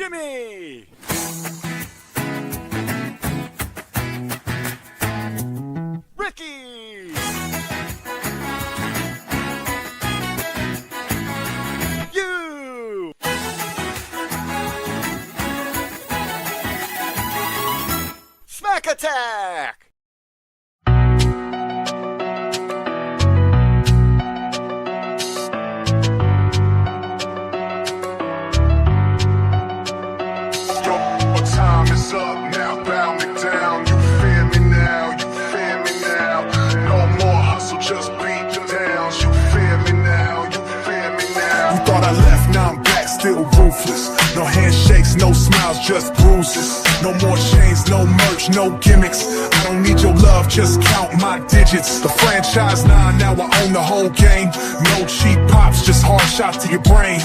Jimmy! Ricky! You! Smack Attack! Up now, bow me down. You fear me now, you fear me now. No more hustle, just beat you down. You fear me now, you fear me now. You thought I left, now I'm back, still ruthless. No handshakes, no smiles, just bruises. No more chains, no merch, no gimmicks. I don't need your love, just count my digits. The franchise now I own the whole game. No cheap pops, just hard shot to your brain.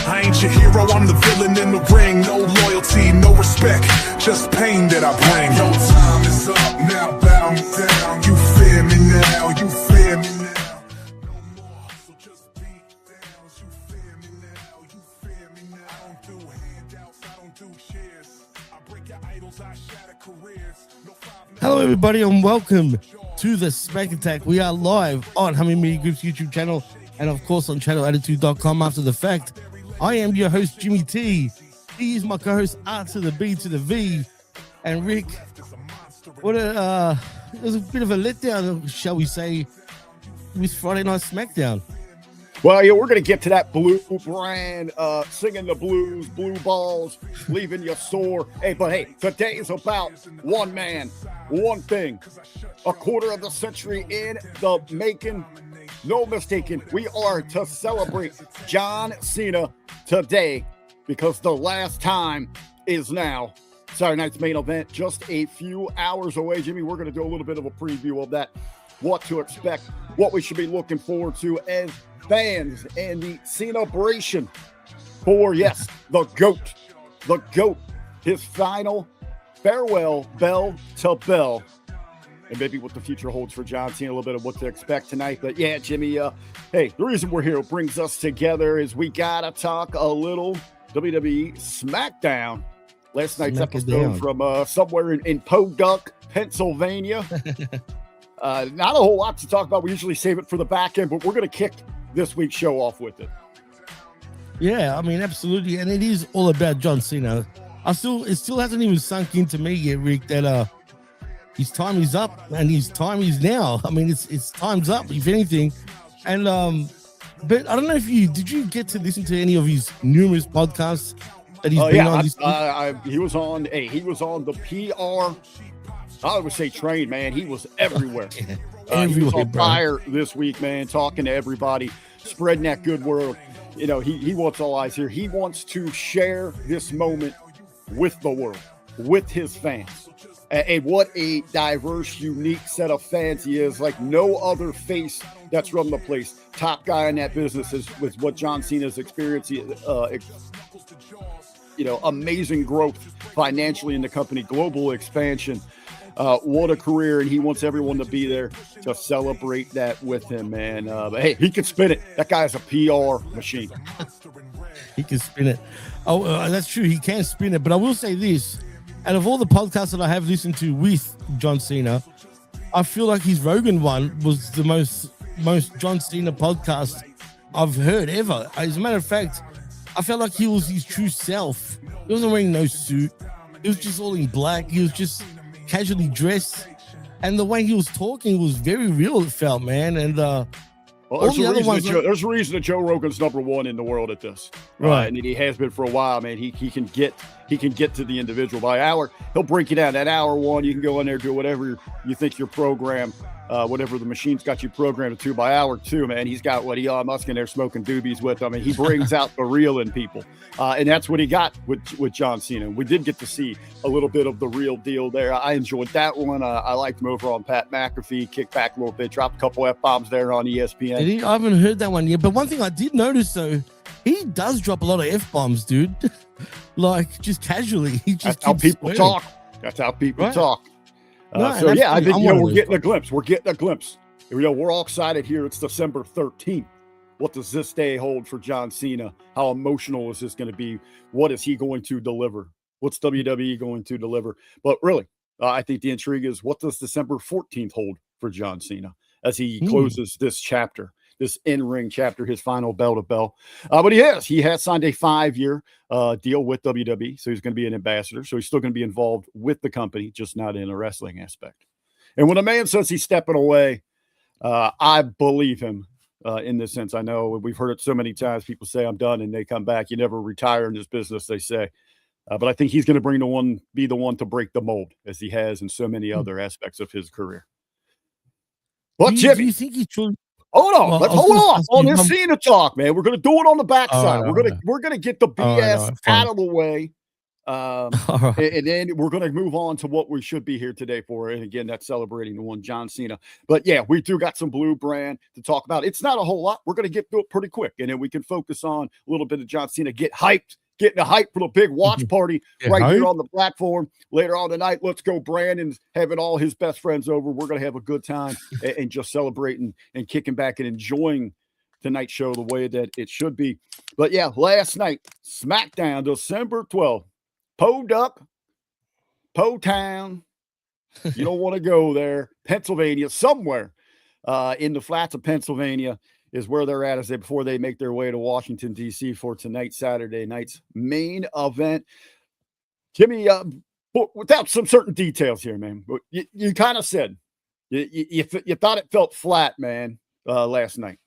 I ain't your hero, I'm the villain in the ring. No loyalty, no respect, just pain that I bring. Your time is up, now bow me down. You fear me now, you fear me now. No more hustle, just beat down. You fear me now, you fear me now. I don't do handouts, I don't do shares. I break your idols, I shatter careers. Hello everybody and welcome to the Smack Attack. We are live on Hamin Media Group's YouTube channel and of course on channelattitude.com after the fact. I am your host, Jimmy T. He is my co-host, R to the B to the V. And Rick, it was a bit of a letdown, shall we say, with Friday Night SmackDown. Well, yeah, we're going to get to that blue brand, singing the blues, blue balls, leaving you sore. But today is about one man, one thing. A quarter of the century in the making. No mistaking, we are to celebrate John Cena today because the last time is now. Saturday night's main event, just a few hours away. Jimmy, we're going to do a little bit of a preview of that, what to expect, what we should be looking forward to as fans, and the celebration for, yes, the GOAT, his final farewell bell to bell. And maybe what the future holds for John Cena, a little bit of what to expect tonight. But yeah, Jimmy, hey, the reason we're here, brings us together, is we got to talk a little WWE SmackDown. Last night's episode from somewhere in Podunk, Pennsylvania. Not a whole lot to talk about. We usually save it for the back end, but we're going to kick this week's show off with it. Yeah, I mean, absolutely. And it is all about John Cena. It still hasn't even sunk into me yet, Rick, that his time is up and his time is now. I mean, it's time's up, if anything. And but I don't know if did you get to listen to any of his numerous podcasts that he's been on this week? He was on the PR, I would say train, man. He was everywhere. He was on fire this week, man, talking to everybody, spreading that good word. You know, he wants all eyes here. He wants to share this moment with the world, with his fans. And what a diverse, unique set of fans he is, like no other face that's run the place. Top guy in that business is with what John Cena's experience, amazing growth financially in the company, global expansion. What a career, and he wants everyone to be there to celebrate that with him, man. But hey, he can spin it. That guy's a PR machine. He can spin it. Oh, that's true. He can spin it. But I will say this. Out of all the podcasts that I have listened to with John Cena, I feel like his Rogan one was the most John Cena podcast I've heard ever. As a matter of fact, I felt like he was his true self. He wasn't wearing no suit. He was just all in black. He was just casually dressed. And the way he was talking was very real, it felt, man. And there's a reason that Joe Rogan's number one in the world at this, right? And he has been for a while, man. He can get to the individual by hour. He'll break you down. That hour one, you can go in there, do whatever you think your program, whatever the machine's got you programmed to. By hour two, man, he's got Elon Musk in there smoking doobies with him, and he brings out the real in people, and that's what he got with John Cena. We did get to see a little bit of the real deal there. I enjoyed that one. I liked him over on Pat McAfee. Kick back a little bit, dropped a couple F-bombs there on ESPN. I haven't heard that one yet, but one thing I did notice though, he does drop a lot of F-bombs, dude. Like just casually. That's how people talk. That's how people talk. So yeah, I think we're getting a glimpse. We're getting a glimpse. We're all excited here. It's December 13th. What does this day hold for John Cena? How emotional is this going to be? What is he going to deliver? What's WWE going to deliver? But really, I think the intrigue is, what does December 14th hold for John Cena as he closes this chapter, this in-ring chapter, his final bell to bell. But he has signed a 5-year deal with WWE, so he's going to be an ambassador. So he's still going to be involved with the company, just not in a wrestling aspect. And when a man says he's stepping away, I believe him in this sense. I know we've heard it so many times. People say, I'm done, and they come back. You never retire in this business, they say. But I think he's going to be the one to break the mold, as he has in so many other aspects of his career. Well, Jimmy, do you think he truly? Hold on. Well, Let's hold on this Cena talk, man. We're going to do it on the backside. We're going to get the BS out of the way. And then we're going to move on to what we should be here today for. And again, that's celebrating the one John Cena. But yeah, we do got some blue brand to talk about. It's not a whole lot. We're going to get through it pretty quick. And then we can focus on a little bit of John Cena, getting the hype for the big watch party here on the platform later on tonight. Let's go. Brandon's having all his best friends over. We're going to have a good time and just celebrating and kicking back and enjoying tonight's show the way that it should be. But yeah, last night, SmackDown, December 12th, Po Town. You don't want to go there. Pennsylvania, somewhere in the flats of Pennsylvania is where they're at before they make their way to Washington, D.C. for tonight, Saturday night's main event. Jimmy, without some certain details here, man, you kind of said you thought it felt flat, man, last night.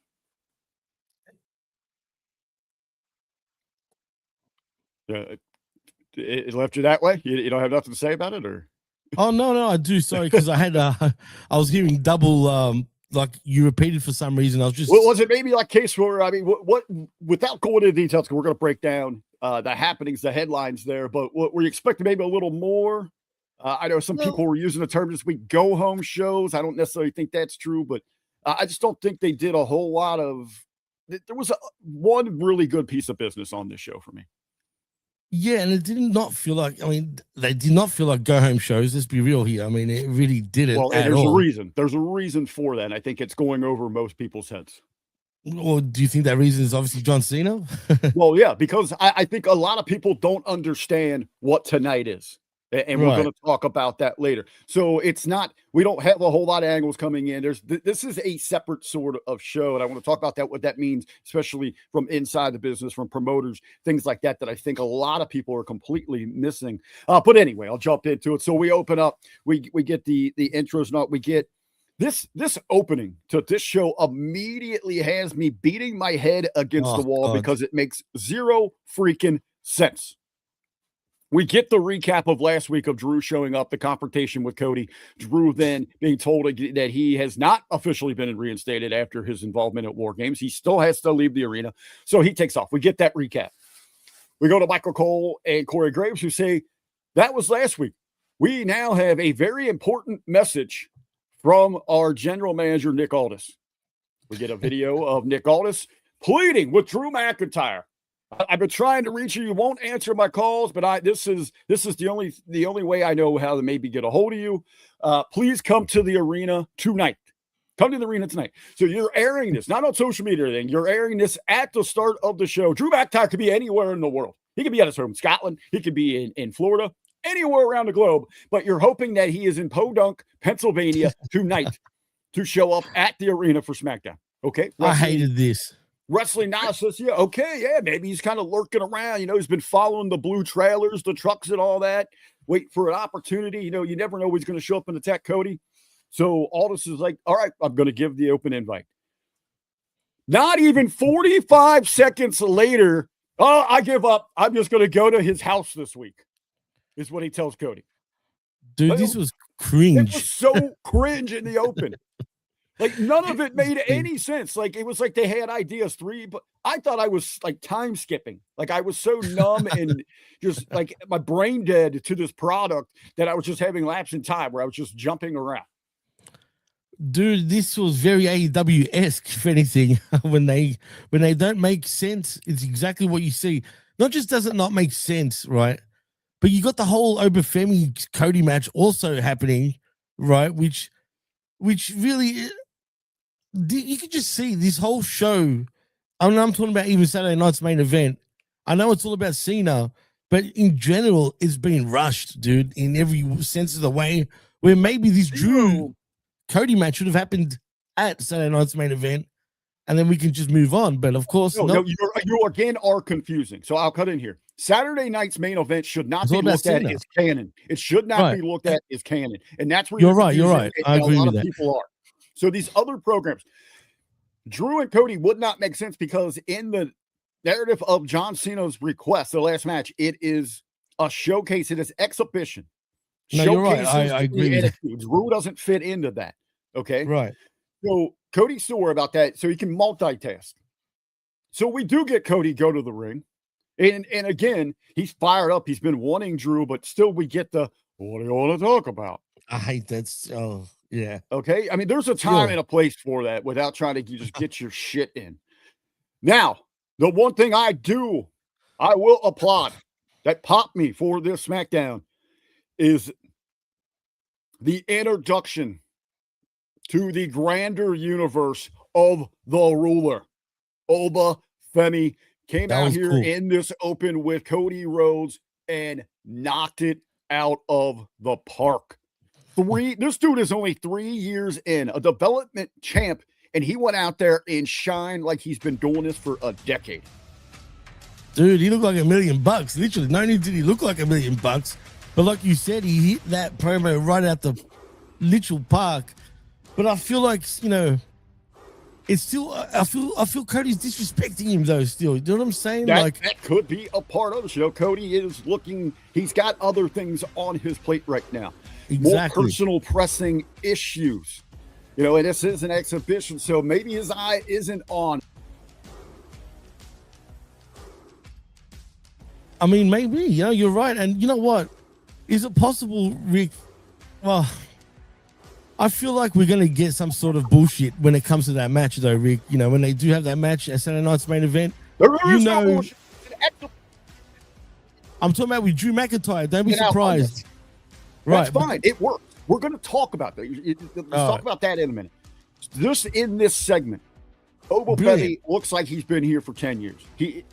It left you that way? You don't have nothing to say about it, or? Oh, no, I do. Sorry, because I was hearing double, like you repeated for some reason. I was just. Was it maybe like case where, I mean, what without going into details, because we're going to break down the happenings, the headlines there, but what were you expecting maybe a little more? I know some people were using the term this week, go home shows. I don't necessarily think that's true, but I just don't think they did a whole lot of. There was one really good piece of business on this show for me. Yeah, and it did not feel like, I mean, they did not feel like go-home shows. Let's be real here. I mean, it really didn't. Well, and there's a reason. There's a reason for that. And I think it's going over most people's heads. Or do you think that reason is obviously John Cena? Well, yeah, because I think a lot of people don't understand what tonight is. And we're going to talk about that later. So it's not, we don't have a whole lot of angles coming in. This is a separate sort of show. And I want to talk about that, what that means, especially from inside the business, from promoters, things like that I think a lot of people are completely missing. But anyway, I'll jump into it. So we open up, we get the intros, we get this opening to this show immediately has me beating my head against the wall because it makes zero freaking sense. We get the recap of last week of Drew showing up, the confrontation with Cody. Drew then being told that he has not officially been reinstated after his involvement at War Games. He still has to leave the arena. So he takes off. We get that recap. We go to Michael Cole and Corey Graves, who say, that was last week. We now have a very important message from our general manager, Nick Aldis. We get a video of Nick Aldis pleading with Drew McIntyre. I've been trying to reach you. You won't answer my calls, but this is the only way I know how to maybe get a hold of you. Please come to the arena tonight. Come to the arena tonight. So you're airing this, not on social media or anything. You're airing this at the start of the show. Drew McIntyre could be anywhere in the world. He could be at his home in Scotland. He could be in Florida, anywhere around the globe. But you're hoping that he is in Podunk, Pennsylvania tonight to show up at the arena for SmackDown. Okay. I hated this. Wrestling now says, maybe he's kind of lurking around. He's been following the blue trailers, the trucks and all that, wait for an opportunity. You never know he's going to show up and attack Cody. So Aldis is like, all right, I'm going to give the open invite. Not even 45 seconds later, I give up. I'm just going to go to his house this week, is what he tells Cody. Dude, this was cringe. It was so cringe in the open. Like, none of it made any sense. Like, it was like they had ideas but I thought I was like time skipping. Like, I was so numb and just like my brain dead to this product that I was just having lapse in time where I was just jumping around. Dude, this was very AEW-esque, if anything. when they don't make sense, it's exactly what you see. Not just does it not make sense, right? But you got the whole Oba Femi Cody match also happening, right? Which really, you could just see this whole show I'm talking about even Saturday night's main event. I know it's all about Cena, but in general, it's been rushed, dude, in every sense of the way. Where maybe this Drew Cody match should have happened at Saturday night's main event, and then we can just move on. But of course, no, you again are confusing. So I'll cut in here. Saturday night's main event should not be looked at as canon. It should not be looked at as canon, and that's where you're right. You're right. I agree with that. People are. So these other programs, Drew and Cody would not make sense because in the narrative of John Cena's request, the last match, it is a showcase. It is exhibition. No, you're right. I agree with that. Drew doesn't fit into that. Okay. Right. So Cody's still worried about that. So he can multitask. So we do get Cody go to the ring. And again, he's fired up. He's been wanting Drew, but still we get the, what do you want to talk about? I hate that. Oh, yeah. Okay. I mean, there's a time and a place for that without trying to just get your shit in. Now, the one thing I will applaud that popped me for this SmackDown is the introduction to the grander universe of the ruler. Oba Femi came out here in this open with Cody Rhodes and knocked it out of the park. This dude is only 3 years in, a development champ, and he went out there and shined like he's been doing this for a decade. Dude, he looked like $1 million. Literally, not only did he look like $1 million, but like you said, he hit that promo right out the literal park. But I feel like, it's still, I feel Cody's disrespecting him though. Still, you know what I'm saying? That could be a part of the show. Cody is he's got other things on his plate right now. Exactly. More personal pressing issues. And this is an exhibition, so maybe his eye isn't on. I mean, maybe, you're right. And you know what? Is it possible, Rick? Well, I feel like we're going to get some sort of bullshit when it comes to that match, though, Rick. When they do have that match at Saturday night's main event. There is no bullshit. I'm talking about with Drew McIntyre. Don't be surprised. That's fine. It works. We're going to talk about that. Let's talk about that in a minute. Just in this segment, Oba Femi looks like he's been here for 10 years.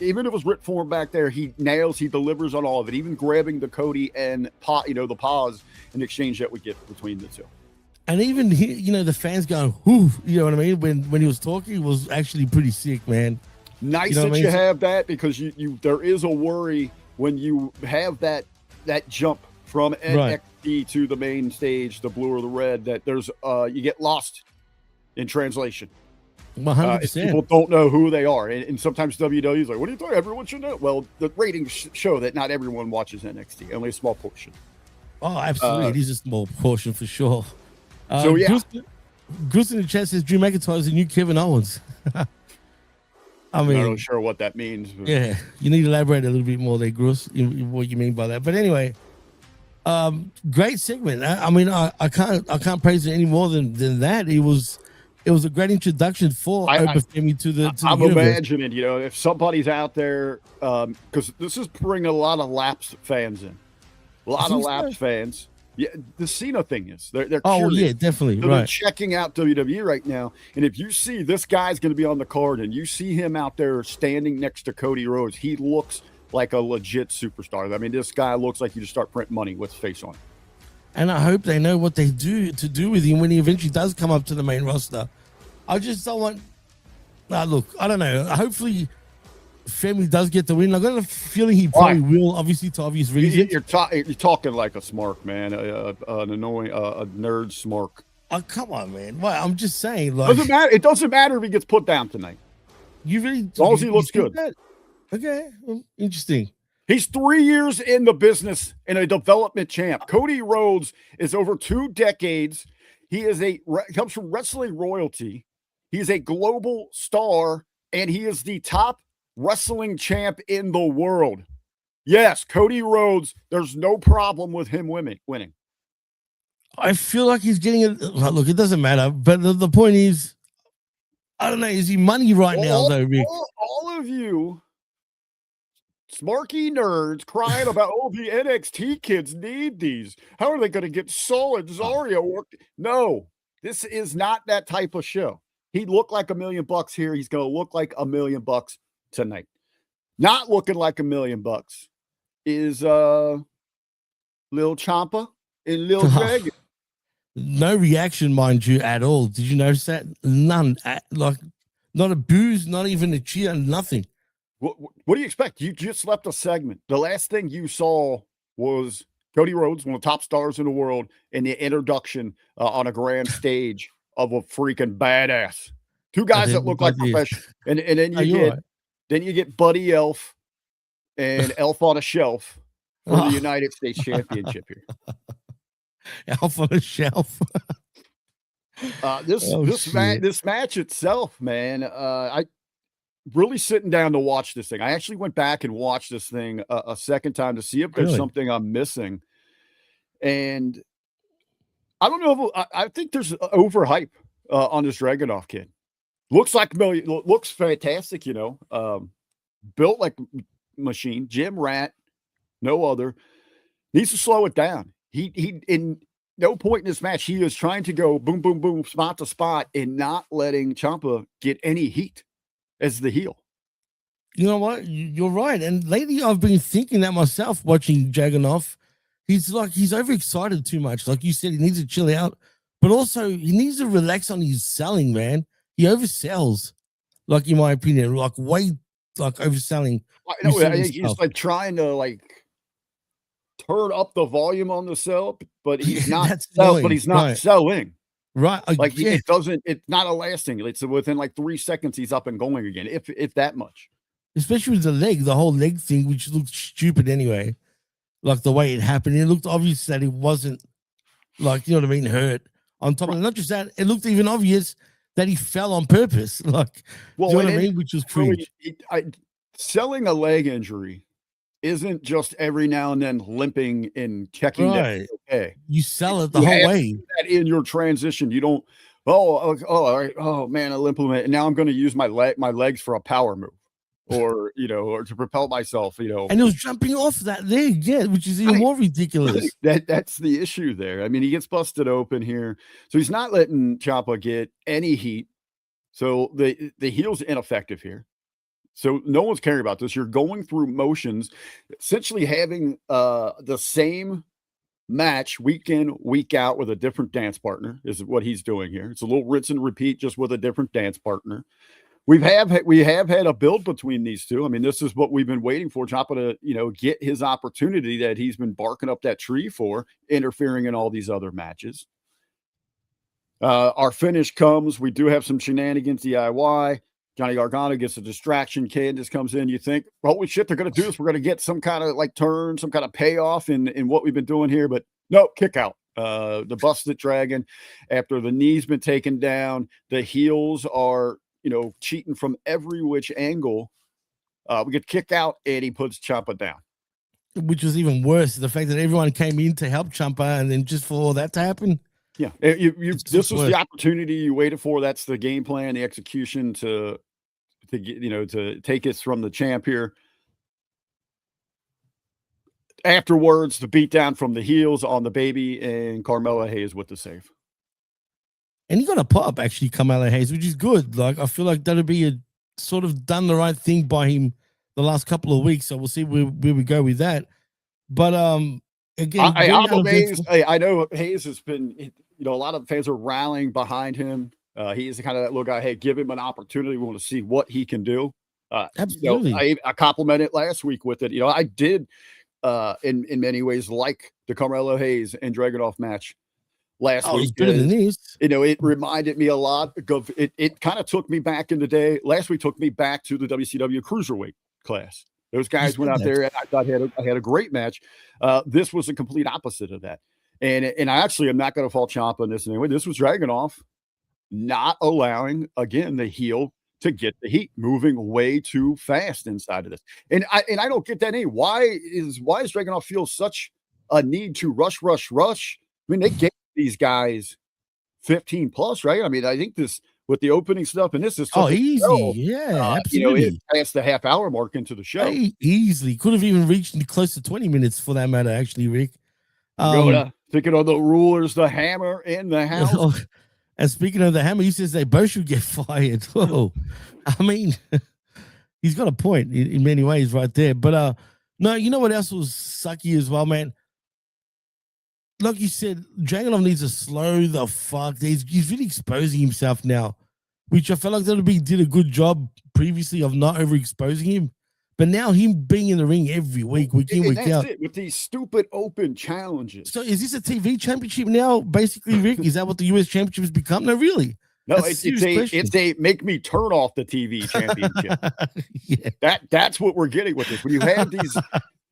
Even if it was written form back there, he delivers on all of it, even grabbing the Cody and the pause in exchange that we get between the two. And even the fans going, whoo, you know what I mean? When he was talking, it was actually pretty sick, man. Nice that you have that, because there is a worry when you have that jump from NXT to the main stage, the blue or the red, that there's you get lost in translation. 100%. People don't know who they are, and sometimes WWE is like, "What are you talking? Everyone should know." Well, the ratings show that not everyone watches NXT, only a small portion. Oh, absolutely, it is a small portion for sure. So yeah, Goose in the chat says Drew McIntyre is the new Kevin Owens. I mean, I'm not really sure what that means. But. Yeah, you need to elaborate a little bit more there, Goose, what you mean by that. But anyway, great segment. I mean, I can't praise it any more than that. It was a great introduction for Oba Femi to the I'm universe. imagining, if somebody's out there, because this is bringing a lot of lapsed fans in, fans. Yeah, the Cena thing is they're curious. Oh yeah, definitely. So they're checking out WWE right now, and if you see this guy's going to be on the card, and you see him out there standing next to Cody Rhodes, he looks like a legit superstar. I mean, this guy looks like you just start printing money with his face on it. And I hope they know what they do with him when he eventually does come up to the main roster. I just don't want. Look, I don't know. Hopefully, Femi does get the win. I got a feeling he probably will, obviously, to obvious reasons. You're talking like a smark, man. An annoying, a nerd smark. Oh, come on, man. Well, I'm just saying. Doesn't matter. It doesn't matter if he gets put down tonight. You really? As long as he looks good. Okay, interesting. He's 3 years in the business and a development champ. Cody Rhodes is over 2 decades. He comes from wrestling royalty. He's a global star, and he is the top wrestling champ in the world. Yes, Cody Rhodes, there's no problem with him winning. I feel like he's getting it. Look, it doesn't matter. But the point is, I don't know. Is he money right now, though, Rick? All of you smarky nerds crying about, the NXT kids need these. How are they going to get Sol and Zario work? No, this is not that type of show. He looked like $1 million here. He's going to look like $1 million tonight. Not looking like $1 million is Lil Ciampa and Lil Dragon. No reaction, mind you, at all. Did you notice that? None. Like, not a booze, not even a cheer, nothing. What do you expect? You just left a segment. The last thing you saw was Cody Rhodes, one of the top stars in the world, in the introduction on a grand stage of a freaking badass. Two guys that look like professionals. And then you get Buddy Elf and Elf on a Shelf for the United States Championship here. Elf on a Shelf. This match itself, man, I really sitting down to watch this thing. I actually went back and watched this thing a second time to see if there's something I'm missing. And I don't know if I think there's overhype on this Dragunov kid. Looks fantastic, built like a machine, gym rat, no other. Needs to slow it down. He in no point in this match, he is trying to go boom, boom, boom, spot to spot and not letting Ciampa get any heat as the heel. You know what? You're right. And lately I've been thinking that myself watching Dragunov. He's overexcited too much. Like you said, he needs to chill out, but also he needs to relax on his selling, man. He oversells, like in my opinion, like way overselling. I think he's like trying to turn up the volume on the sell, but he's not selling. Right. It's not a lasting. It's within 3 seconds he's up and going again, if that much. Especially with the whole leg thing, which looked stupid anyway. Like the way it happened. It looked obvious that it wasn't hurt. On top of it, not just that, it looked even obvious that he fell on purpose. You know what I mean? Which was cringe. Selling a leg injury isn't just every now and then limping and checking that okay. You sell it the whole way. That in your transition, you don't. All right. Oh man, I limp and now I'm going to use my legs for a power move, or to propel myself. And it was jumping off that leg, which is even more ridiculous. That's the issue there. I mean, he gets busted open here, so he's not letting Ciampa get any heat. So the heel's ineffective here. So no one's caring about this. You're going through motions, essentially having the same match week in, week out with a different dance partner is what he's doing here. It's a little rinse and repeat, just with a different dance partner. We have had a build between these two. I mean, this is what we've been waiting for, Ciampa to get his opportunity that he's been barking up that tree for, interfering in all these other matches. Our finish comes. We do have some shenanigans DIY. Johnny Gargano gets a distraction. Candice comes in. You think, holy shit, they're going to do this. We're going to get some kind of turn, some kind of payoff in what we've been doing here. But no, kick out. The busted dragon after the knee's been taken down. The heels are, cheating from every which angle. We get kicked out, and he puts Ciampa down. Which was even worse. The fact that everyone came in to help Ciampa, and then just for all that to happen. Yeah, this was the opportunity you waited for. That's the game plan, the execution to get, to take us from the champ here. Afterwards, the beatdown from the heels on the baby and Carmella Hayes with the save. And he got a pop, actually, Carmella Hayes, which is good. I feel like that'll be a sort of done the right thing by him the last couple of weeks. So we'll see where we go with that. But again, I know Hayes has been, a lot of fans are rallying behind him. He is the kind of that little guy. Hey, give him an opportunity. We want to see what he can do. Absolutely. I complimented last week with it. I did in many ways like the Carmelo Hayes and Dragunov match last week. It's better than these. It reminded me a lot of it. Kind of took me back in the day. Last week took me back to the WCW Cruiserweight class. Those guys went out there, and I thought I had a great match. This was a complete opposite of that. And I actually am not going to fault Ciampa in this anyway. This was Dragunov not allowing, again, the heel to get the heat, moving way too fast inside of this. And I don't get that. Why is Dragunov feel such a need to rush? I mean, they gave these guys 15 plus, right? I mean, I think this with the opening stuff, and this is easy. Yeah, absolutely. It passed the half hour mark into the show. Easily could have even reached close to 20 minutes for that matter, actually, Rick. Thinking of the rulers, the hammer in the house. And speaking of the Hammer, he says they both should get fired. Whoa. I mean, he's got a point in many ways right there. But no, you know what else was sucky as well, man? Like you said, Dragunov needs to slow the fuck. He's really exposing himself now, which I felt like WWE did a good job previously of not overexposing him. But now him being in the ring every week in, week out. It, with these stupid open challenges. So is this a TV championship now, basically, Rick? Is that what the US championship has become? No, really. No, it's a make me turn off the TV championship. Yeah. That's what we're getting with this. When you have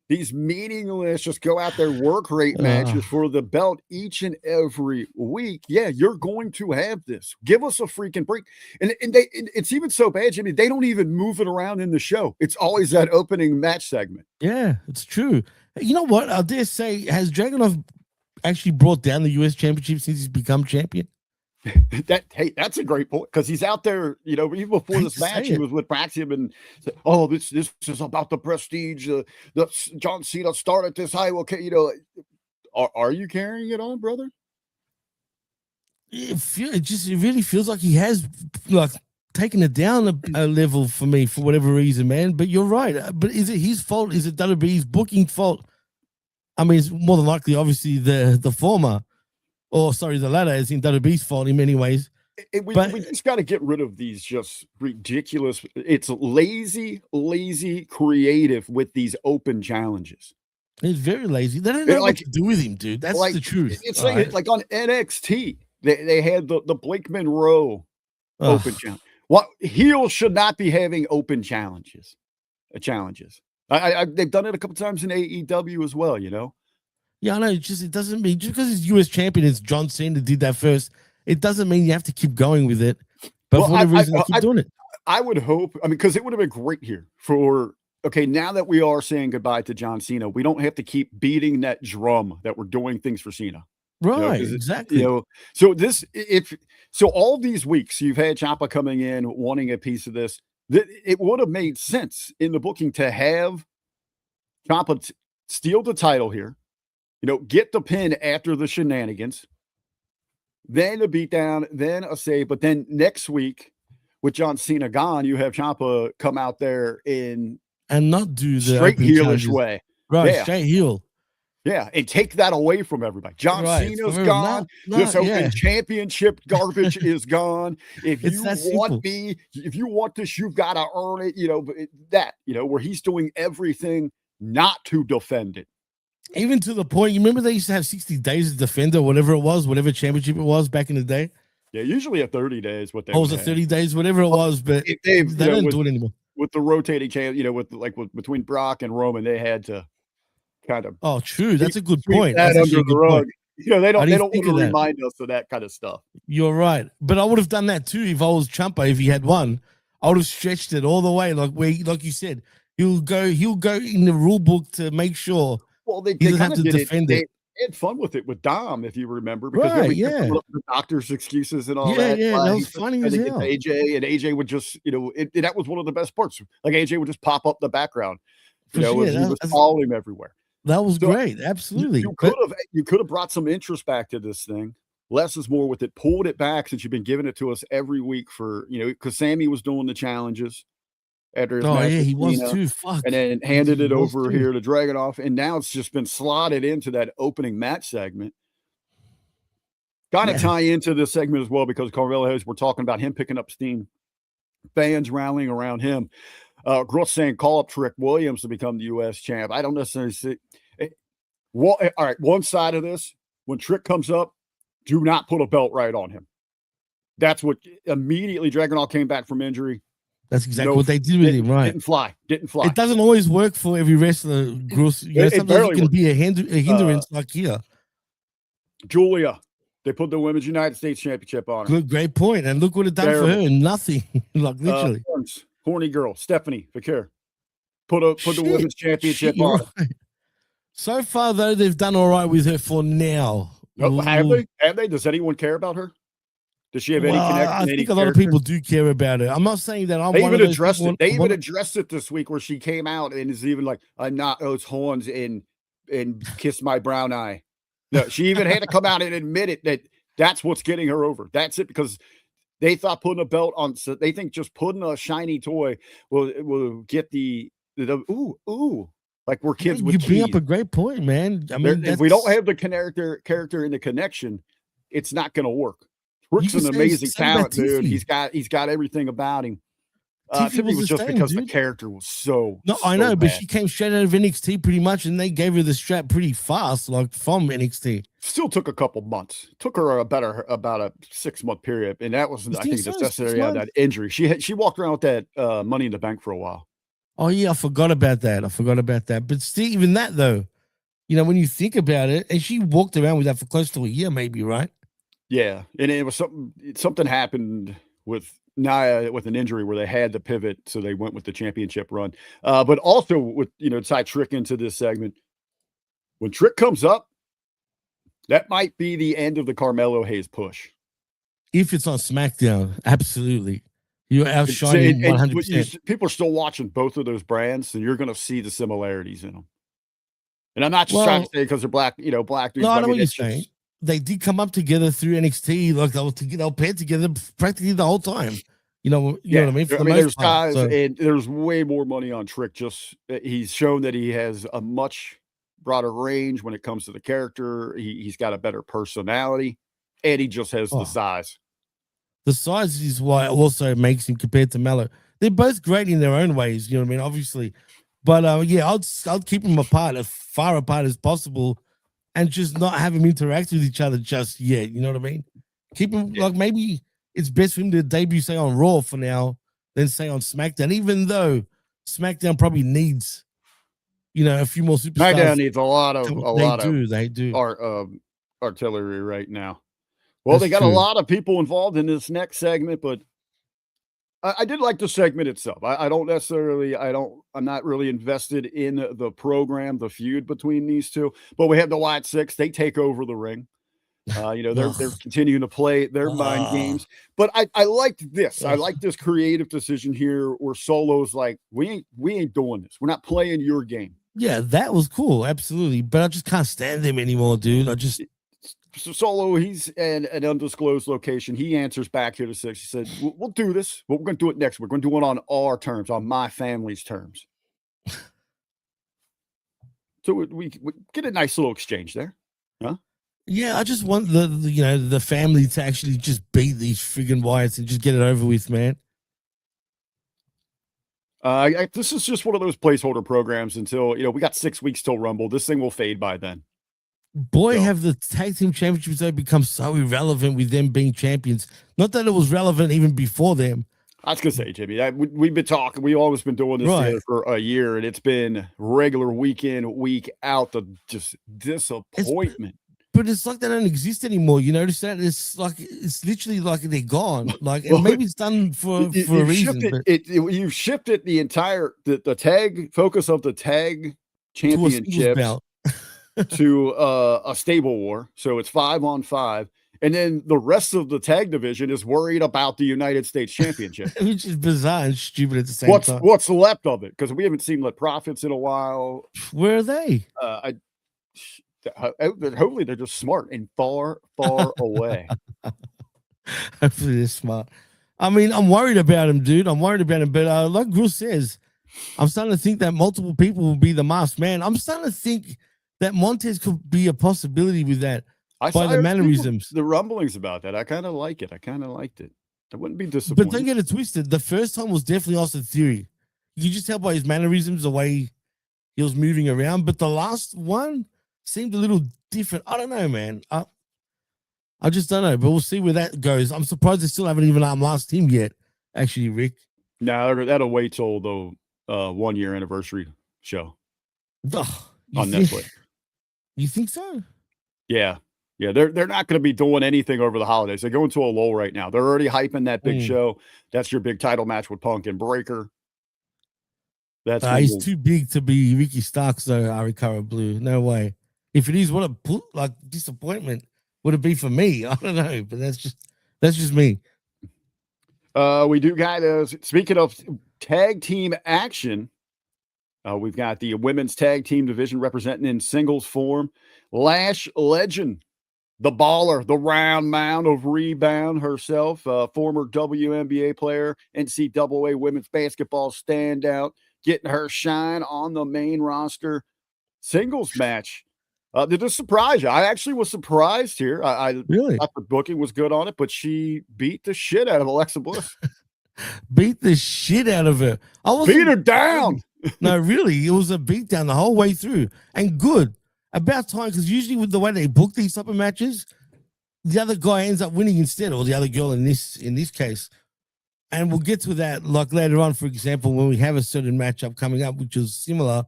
these meaningless, just go out there, work rate matches for the belt each and every week. Yeah, you're going to have this. Give us a freaking break. And it's even so bad, Jimmy, they don't even move it around in the show. It's always that opening match segment. Yeah, it's true. You know what? I dare say, has Dragunov actually brought down the US championship since he's become champion? That's a great point, because he's out there, even before this match, he was with Maxim and said, "Oh, this is about the prestige. The John Cena started this high. Okay, are you carrying it on, brother?" It really feels like he has taken it down a level for me for whatever reason, man. But you're right. But is it his fault? Is it WWE's booking fault? I mean, it's more than likely, obviously, the former. Or sorry, the latter is in WWE's fault in many ways. We just got to get rid of these just ridiculous. It's lazy creative with these open challenges. It's very lazy. They don't know what to do with him, dude. That's the truth. It's like on NXT, they had the Blake Monroe open challenge. What heels should not be having open challenges. They've done it a couple times in AEW as well, Yeah, I know. It doesn't mean just because he's US champion, it's John Cena did that first. It doesn't mean you have to keep going with it. But for whatever reason, I keep doing it. I would hope. Because it would have been great here now that we are saying goodbye to John Cena, we don't have to keep beating that drum that we're doing things for Cena. Right, exactly. So all these weeks you've had Ciampa coming in wanting a piece of this. It would have made sense in the booking to have Ciampa steal the title here. Get the pin after the shenanigans, then a beatdown, then a save. But then next week, with John Cena gone, you have Ciampa come out there and not do the straight heelish way. Right, straight heel. Yeah, and take that away from everybody. John Cena's gone. This open championship garbage is gone. If you want this, you've got to earn it. Where he's doing everything not to defend it. Even to the point, you remember they used to have 60 days to defend it, whatever it was, whatever championship it was back in the day? Yeah, usually a 30 days. What they was it 30 days, whatever it was, but they don't do it anymore. With the rotating champ, with between Brock and Roman, they had to kind of. Oh, true. That's a good point. That's under the rug. They don't want to remind us of that kind of stuff. You're right, but I would have done that too if I was Ciampa. If he had won, I would have stretched it all the way, like you said. He'll go in the rule book to make sure. Well, they doesn't have to defend it. They had fun with it with Dom, if you remember, because the doctor's excuses and all that. Yeah, that was funny as hell. AJ would just, that was one of the best parts. Like AJ would just pop up in the background, he was following him everywhere. That was great, absolutely. You could have brought some interest back to this thing. Less is more with it. Pulled it back since you've been giving it to us every week for because Sammy was doing the challenges. After his match he was too. Fuck. And then handed it over here to Dragunov, and now it's just been slotted into that opening match segment. Got to tie into this segment as well because Carmelo Hayes, we're talking about him picking up steam, fans rallying around him. Gross saying call up Trick Williams to become the U.S. champ. I don't necessarily see. All right, one side of this, when Trick comes up, do not put a belt right on him. That's what immediately Dragunov came back from injury. That's exactly what they did with him, right? Didn't fly. It doesn't always work for every wrestler. Sometimes it can be a hindrance like here. Julia, they put the Women's United States Championship on her. Good, great point. And look what it done for her. Nothing. Like literally. Horny girl, Stephanie Fakir. Put the Women's Championship on her. Right. So far, though, they've done all right with her for now. Have they? Does anyone care about her? Does she have any connection? I think a lot of people do care about her. I'm not saying that I'm one of those people. They even addressed it this week where she came out and is even like, I'm not those horns and kiss my brown eye. No, she even had to come out and admit it that That's what's getting her over. That's it, because they thought putting a belt on, so they think just putting a shiny toy will get the ooh, like we're kids with you bring up keys. a great point, man. I mean, If we don't have the character and the connection, it's not going to work. Rick's an amazing talent, dude. He's got everything about him. Tiffany was just because the character was so. No, I know, but she came straight out of NXT pretty much, and they gave her the strap pretty fast, like from NXT. Still took a couple months. Took her about a 6-month period, and that was, I think, necessary out of that injury. She walked around with that Money in the Bank for a while. Oh yeah, I forgot about that. But still, even that though, you know, when you think about it, and she walked around with that for close to a year, maybe, right? Yeah, and it was something happened with Nia with an injury where they had to pivot, so they went with the championship run. But also with, tie Trick into this segment. When Trick comes up, that might be the end of the Carmelo Hayes push. If it's on SmackDown, absolutely. You're outshining 100%. People are still watching both of those brands, and you're going to see the similarities in them. And I'm not just trying to say because they're black, black dudes. No, I know what you're saying. They did come up together through NXT, like they were paired together practically the whole time. You know what I mean? There's guys, and there's way more money on Trick. Just he's shown that he has a much broader range when it comes to the character. He's got a better personality, and he just has the size. The size is why it also makes him compared to Mello. They're both great in their own ways, you know what I mean? Obviously, but I'd keep them apart as far apart as possible. And just not have them interact with each other just yet. You know what I mean? Keep him like maybe it's best for him to debut, say, on Raw for now, than say on SmackDown, even though SmackDown probably needs, a few more superstars. SmackDown needs a lot of they do artillery right now. Well, they got a lot of people involved in this next segment, but I did like the segment itself. I'm not really invested in the program, the feud between these two, but we have the Wyatt Six. They take over the ring. They're continuing to play their mind games, but I liked this. I like this creative decision here where Solo's like, we ain't doing this. We're not playing your game. Yeah, that was cool. Absolutely. But I just can't stand them anymore, dude. So Solo, he's in an undisclosed location. He answers back here to Six. He said, we'll do this, but we're going to do it next week. We're going to do it on our terms, on my family's terms. So we get a nice little exchange there. Huh? Yeah, I just want the family to actually just beat these friggin' Wyatts and just get it over with, man. This is just one of those placeholder programs until, we got 6 weeks till Rumble. This thing will fade by then. Boy, have the tag team championships become so irrelevant with them being champions. Not that it was relevant even before them. I was gonna say, Jimmy, we've been talking. We've always been doing this together for a year, and it's been regular week in, week out. The just disappointment. But it's like they don't exist anymore. You notice that? It's literally like they're gone. Like, and maybe it's done for a reason. You've shifted the entire the tag focus of the tag championship to a stable war. So it's 5-on-5. And then the rest of the tag division is worried about the United States Championship. Which is bizarre and stupid at the same time. What's left of it? Because we haven't seen the Profits in a while. Where are they? Hopefully they're just smart and far, far away. Hopefully they're smart. I mean, I'm worried about him, dude. I'm worried about him. But like Bruce says, I'm starting to think that multiple people will be the masked man. I'm starting to think that Montez could be a possibility with that. By the mannerisms. The rumblings about that. I kind of like it. I kind of liked it. I wouldn't be disappointed. But don't get it twisted. The first time was definitely Austin Theory. You can just tell by his mannerisms, the way he was moving around. But the last one seemed a little different. I don't know, man. I just don't know. But we'll see where that goes. I'm surprised they still haven't even unmasked him yet, actually, Rick. No, that'll wait till the 1 year anniversary show on Netflix. You think so? Yeah. Yeah, they're not going to be doing anything over the holidays. They go into a lull right now. They're already hyping that big show. That's your big title match with Punk and Breaker. That's he's too big to be Ricky Starks, though. Arikara Blue, no way. If it is, what a disappointment would it be for me? I don't know, but that's just me. We do got speaking of tag team action. We've got the women's tag team division representing in singles form. Lash Legend the baller, the round mound of rebound herself, former WNBA player, NCAA women's basketball standout, getting her shine on the main roster singles match. Did this surprise you? I actually was surprised here. I Really? thought the booking was good on it, but she beat the shit out of Alexa Bliss. Beat the shit out of her. Beat her down. No, really, it was a beatdown the whole way through, and good. About time, because usually with the way they book these type of matches, the other guy ends up winning instead, or the other girl in this case. And we'll get to that like later on, for example, when we have a certain matchup coming up, which is similar.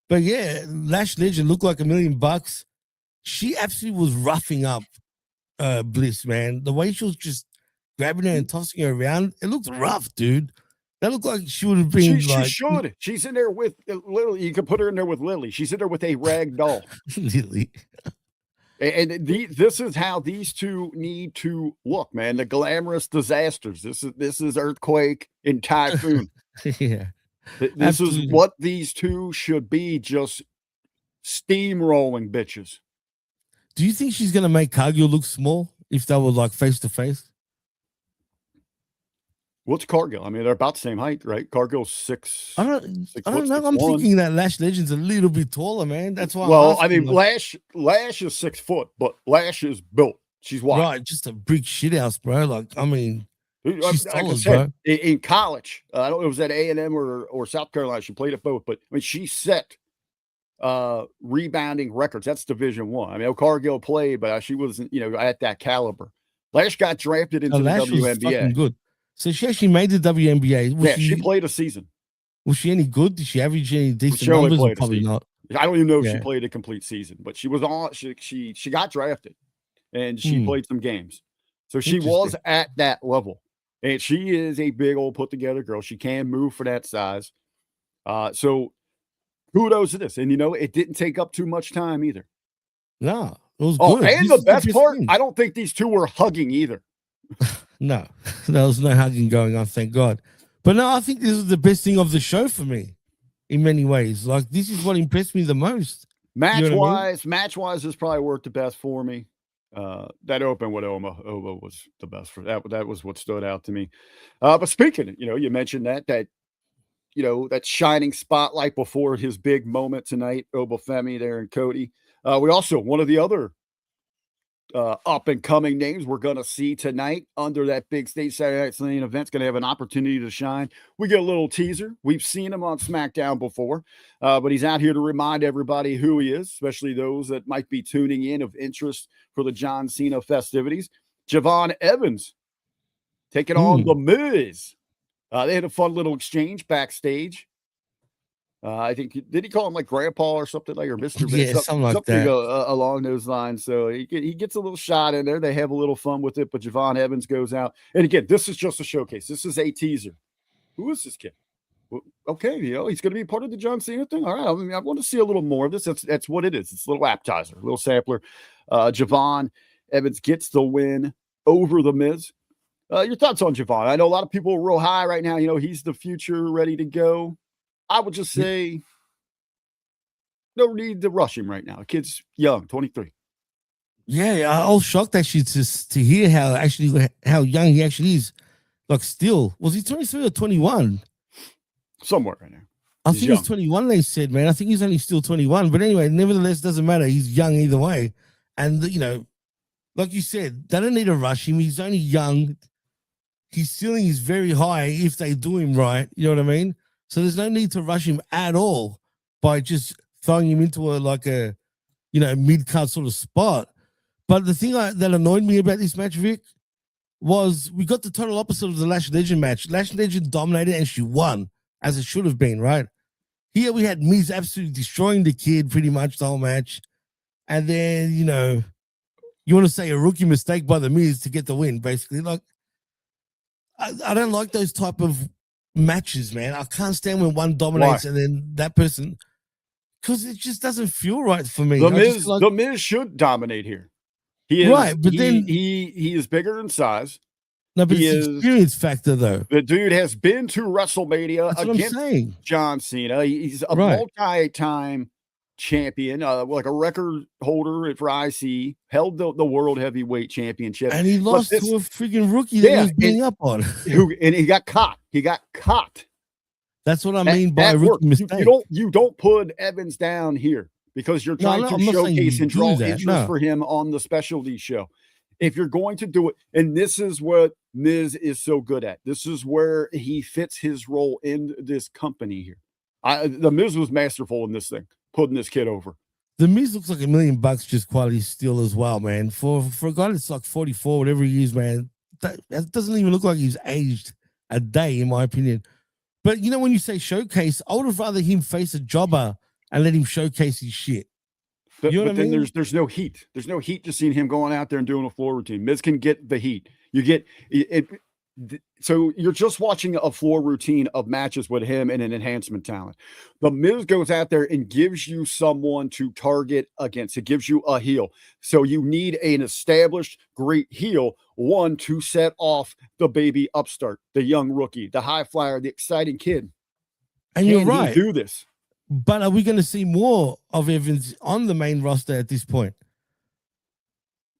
But yeah, Lash Legend looked like $1 million. She absolutely was roughing up Bliss, man. The way she was just grabbing her and tossing her around, it looked rough, dude. That looked like she would have been She should. She's in there with literally. You could put her in there with Lily. She's in there with a rag doll. Lily. And this is how these two need to look, man. The glamorous disasters. This is Earthquake and Typhoon. Yeah. This Absolutely. is what these two should be, just steamrolling bitches. Do you think she's gonna make Cargill look small if they were like face to face? What's Cargill? I mean, they're about the same height, right? Cargill's six. I don't know. 6'1". I'm thinking that Lash Legend's a little bit taller, man. That's why. Well, I mean, Lash is 6 foot, but Lash is built. She's wide. Right, just a brick shit house, bro. Like, I mean, she's like I solid, said, bro. in college, I don't know if it was at A&M or South Carolina. She played at both, but I mean, she set rebounding records. That's Division I. I mean, Cargill played, but she wasn't, at that caliber. Lash got drafted into the Lash was WNBA. fucking good. So she actually made the WNBA. She played a season. Was she any good? Did she average any decent She only numbers? played a Probably season. not. I don't even know if she played a complete season, but she was on. She got drafted, and she played some games. So she was at that level, and she is a big old put together girl. She can move for that size. So kudos to this, and it didn't take up too much time either. No, it was Oh, good. and This the best part, thing. I don't think these two were hugging either. No, there was no hugging going on, thank God. But no, I think this is the best thing of the show for me in many ways. Like, this is what impressed me the most. Match wise, this probably worked the best for me. That open with Oba was the best for that. That was what stood out to me. But speaking, you mentioned that shining spotlight before his big moment tonight, Oba Femi there and Cody. We also, one of the other up and coming names we're going to see tonight under that big stage Saturday Night Sling event's going to have an opportunity to shine. We get a little teaser. We've seen him on SmackDown before, but he's out here to remind everybody who he is, especially those that might be tuning in of interest for the John Cena festivities. Javon Evans taking on The Miz. They had a fun little exchange backstage. I think, did he call him like Grandpa or something like, or Mr. Yeah, something like that. Along those lines. So he gets a little shot in there. They have a little fun with it, but Javon Evans goes out. And again, this is just a showcase. This is a teaser. Who is this kid? Well, okay, he's going to be part of the John Cena thing. All right, I mean, I want to see a little more of this. That's what it is. It's a little appetizer, a little sampler. Javon Evans gets the win over The Miz. Your thoughts on Javon? I know a lot of people are real high right now. He's the future, ready to go. I would just say no need to rush him right now. The kid's young, 23. Yeah, I was shocked actually to hear how young he actually is. Like, still, was he 23 or 21? Somewhere right now. I think he's 21, they said, man. I think he's only still 21. But anyway, nevertheless, doesn't matter. He's young either way. And, like you said, they don't need to rush him. He's only young. His ceiling is very high if they do him right. You know what I mean? So there's no need to rush him at all by just throwing him into a mid-card sort of spot. But the thing that annoyed me about this match, Vic, was we got the total opposite of the Lash Legend match. Lash Legend dominated and she won, as it should have been, right? Here we had Miz absolutely destroying the kid pretty much the whole match. And then, you want to say a rookie mistake by the Miz to get the win, basically. Like, I don't like those type of matches, man. I can't stand when one dominates and then that person, because it just doesn't feel right for me. The Miz should dominate here. He is right, but then he is bigger in size. No, but it's the experience factor, though. The dude has been to WrestleMania against John Cena. He's a multi-time champion, like a record holder for IC, held the world heavyweight championship, and he lost to a freaking rookie that he was beating up on. And he got caught. He got caught. That's what I mean by a rookie mistake. You don't put Evans down here because you're trying to showcase and draw interest for him on the specialty show. If you're going to do it, and this is what Miz is so good at. This is where he fits his role in this company here. The Miz was masterful in this thing, putting this kid over. The Miz looks like $1 million just quality steal as well, man. For a guy that's like 44, whatever he is, man, that doesn't even look like he's aged a day, in my opinion. But you know, when you say showcase, I would have rather him face a jobber and let him showcase his shit. But then there's no heat. There's no heat to seeing him going out there and doing a floor routine. Miz can get the heat. You get it. So you're just watching a floor routine of matches with him and an enhancement talent. The Miz goes out there and gives you someone to target against. It gives you a heel. So you need an established great heel, one to set off the baby upstart, the young rookie, the high flyer, the exciting kid. And you're right. Do this. But are we going to see more of Evans on the main roster at this point?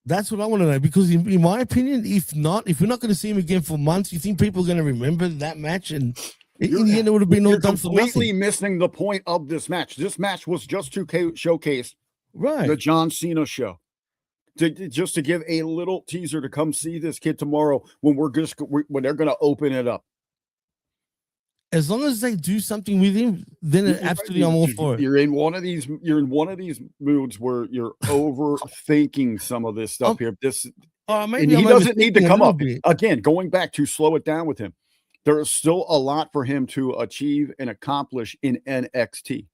That's what I want to know, because in my opinion, if we're not going to see him again for months, you think people are going to remember that match? And in the end, it would have been all done for nothing. You're completely missing the point of this match. This match was just to showcase the John Cena show. Just to give a little teaser to come see this kid tomorrow when when they're going to open it up. As long as they do something with him, then absolutely I'm all for it. You're in one of these moods where you're overthinking some of this stuff here. And he doesn't need to come up again. Going back to slow it down with him, there is still a lot for him to achieve and accomplish in NXT.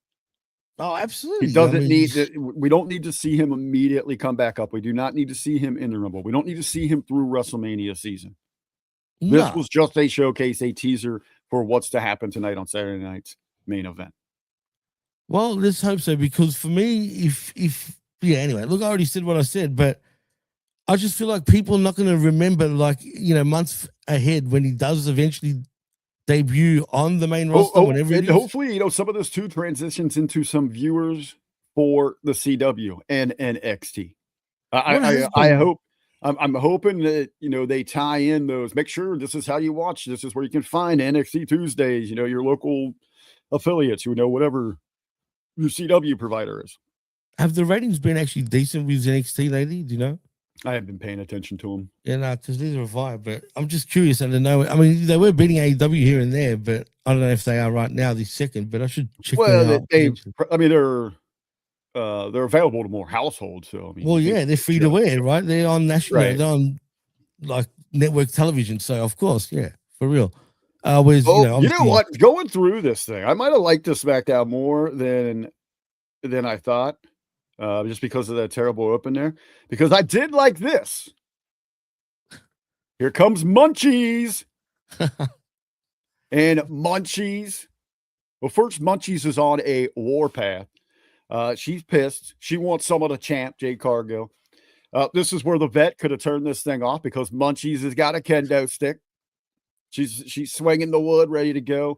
Oh, absolutely. He doesn't need to. We don't need to see him immediately come back up. We do not need to see him in the Rumble. We don't need to see him through WrestleMania season. This was just a showcase, a teaser for what's to happen tonight on Saturday night's main event. Well, let's hope so, because for me, anyway, look, I already said what I said, but I just feel like people are not going to remember, months ahead when he does eventually debut on the main roster. And hopefully, some of this too transitions into some viewers for the CW and NXT. I hope. I'm hoping that, they tie in those. Make sure this is how you watch. This is where you can find NXT Tuesdays, your local affiliates, whatever your CW provider is. Have the ratings been actually decent with NXT lately? Do you know? I haven't been paying attention to them. Yeah, no, because these are a vibe. But I'm just curious. I don't know. I mean, they were beating AEW here and there, but I don't know if they are right now this second. But I should check them out. They're available to more households. So they're free to wear, right? They're on national, they're on like network television. So of course, for real. You know what? Going through this thing, I might have liked this SmackDown more than I thought, just because of that terrible open there. Because I did like this. Here comes Munchies, and Munchies. Well, first Munchies is on a warpath. She's pissed. She wants some of the champ, Jade Cargill. This is where the vet could have turned this thing off, because Munchies has got a kendo stick. She's swinging the wood, ready to go.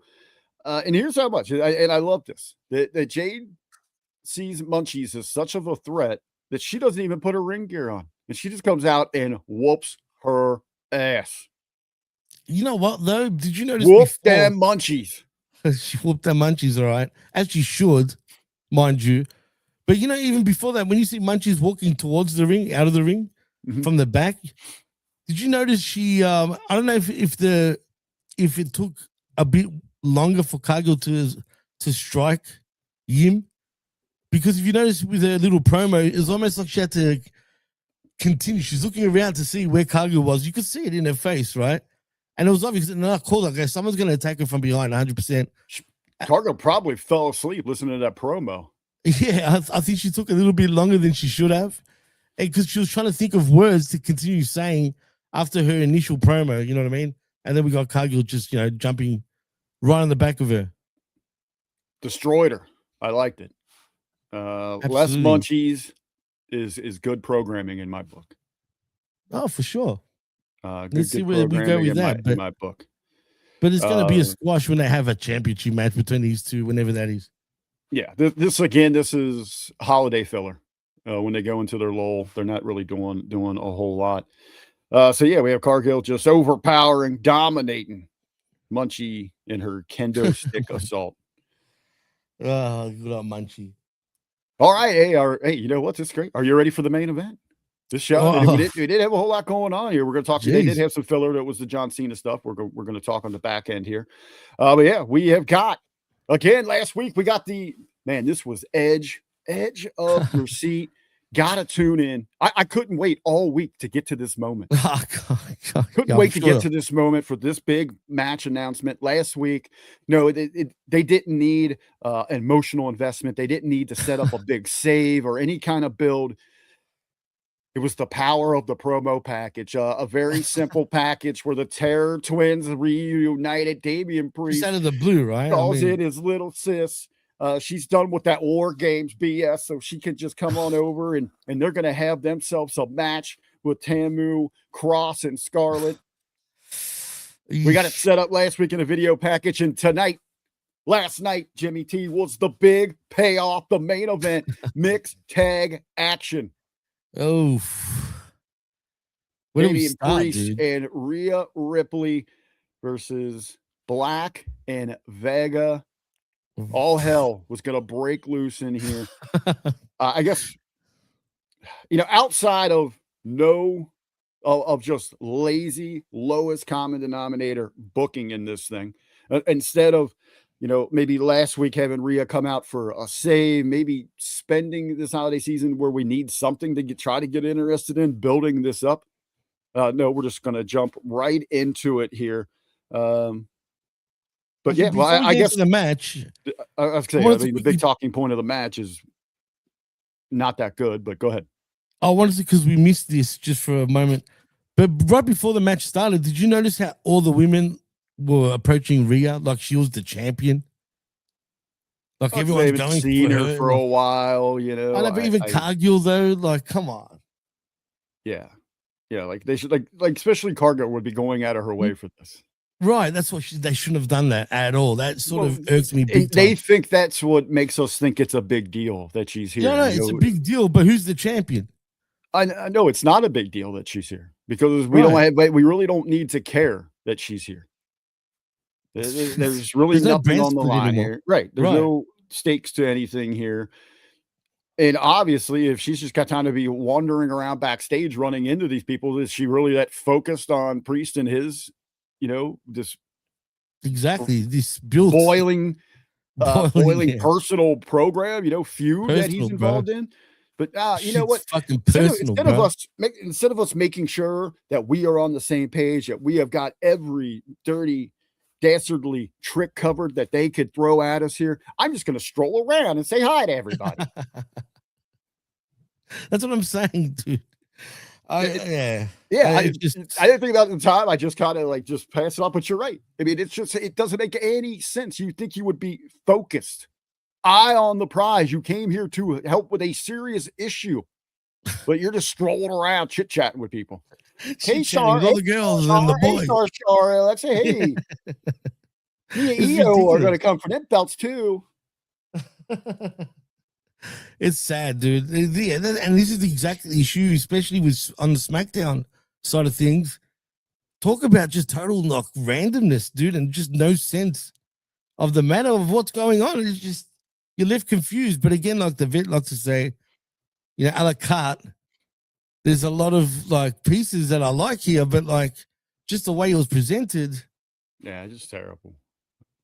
And here's how much, and I love this, that Jade sees Munchies as such of a threat that she doesn't even put her ring gear on. And she just comes out and whoops her ass. You know what, though? Did you notice? Whoop them Munchies. She whooped them Munchies, all right. As she should. Mind you, but even before that, when you see Munchies walking towards the ring, out of the ring from the back, did you notice she? I don't know if it took a bit longer for Cargill to strike Yim, because if you notice with her little promo, it's almost like she had to continue. She's looking around to see where Cargill was. You could see it in her face, right? And it was obvious. And I called, okay, someone's going to attack her from behind, 100%. Cargill probably fell asleep listening to that promo. Yeah, I think she took a little bit longer than she should have, because she was trying to think of words to continue saying after her initial promo, you know what I mean? And then we got Cargill just, jumping right on the back of her. Destroyed her. I liked it. Less Munchies is good programming in my book. Oh, for sure. Let's see where we go with that. In my book. But it's going to be a squash when they have a championship match between these two, whenever that is. Yeah, this is holiday filler. When they go into their lull, they're not really doing a whole lot. So yeah, we have Cargill just overpowering, dominating Munchie in her kendo stick assault. Oh, good old Munchie. All right, hey, you know what? This is great. Are you ready for the main event? This show, we did have a whole lot going on here. We're going to talk. They did have some filler. That was the John Cena stuff. We're going to talk on the back end here. But yeah, we have got again last week. We got this was edge of your seat. Gotta tune in. I couldn't wait all week to get to this moment. Couldn't wait to get to this moment for this big match announcement last week. No, they didn't need emotional investment. They didn't need to set up a big save or any kind of build. It was the power of the promo package, a very simple package where the Terror Twins reunited. Damian Priest out of the blue, right? Calls in his little sis. She's done with that War Games BS, so she could just come on over and they're going to have themselves a match with Tamu, Cross, and Scarlett. We got it set up last week in a video package, and last night, Jimmy T, was the big payoff, the main event, mixed tag action. Oh, Damian Priest and Rhea Ripley versus Black and Vega. All hell was going to break loose in here. I guess, outside of just lazy, lowest common denominator booking in this thing, instead of, maybe last week having Rhea come out for a save, maybe spending this holiday season where we need something to try to get interested in building this up. No, we're just going to jump right into it here. But yeah, well, I guess the match. I was saying, the big talking point of the match is not that good. But go ahead. I wanted to, because we missed this just for a moment. But right before the match started, did you notice how all the women were approaching Rhea like she was the champion? Like everyone's going seen her for a while, I never even Cargill though. Like, come on. Yeah, like they should like especially Cargill would be going out of her way for this. Right, that's what they shouldn't have done that at all. That sort of irks me. They think that's what makes us think it's a big deal that she's here. No, it's a big deal. But who's the champion? I know it's not a big deal that she's here because we really don't need to care that she's here. There's really nothing on the line here, right? There's no stakes to anything here. And obviously, if she's just got time to be wandering around backstage, running into these people, is she really that focused on Priest and his? This built boiling personal program, feud that he's involved in. But you know what? Fucking personal, instead of us making sure that we are on the same page, that we have got every dirty, dastardly trick covered that they could throw at us here, I'm just going to stroll around and say hi to everybody. That's what I'm saying, dude. I didn't think about it at the time. I just kind of just pass it off, but you're right. I mean, it doesn't make any sense. You think you would be focused, eye on the prize. You came here to help with a serious issue, but you're just strolling around chit-chatting with people. Hey, Char, all the girls and the boys. Hey, Char, let's say, hey, me and EO are going to come for them belts too. It's sad, dude. And this is exactly the issue, especially on the SmackDown side of things. Talk about just total randomness, dude, and just no sense of the matter of what's going on. It's just you live confused. But again, like the vet likes to say, a la carte, there's a lot of pieces that I like here, but just the way it was presented. Yeah, just terrible.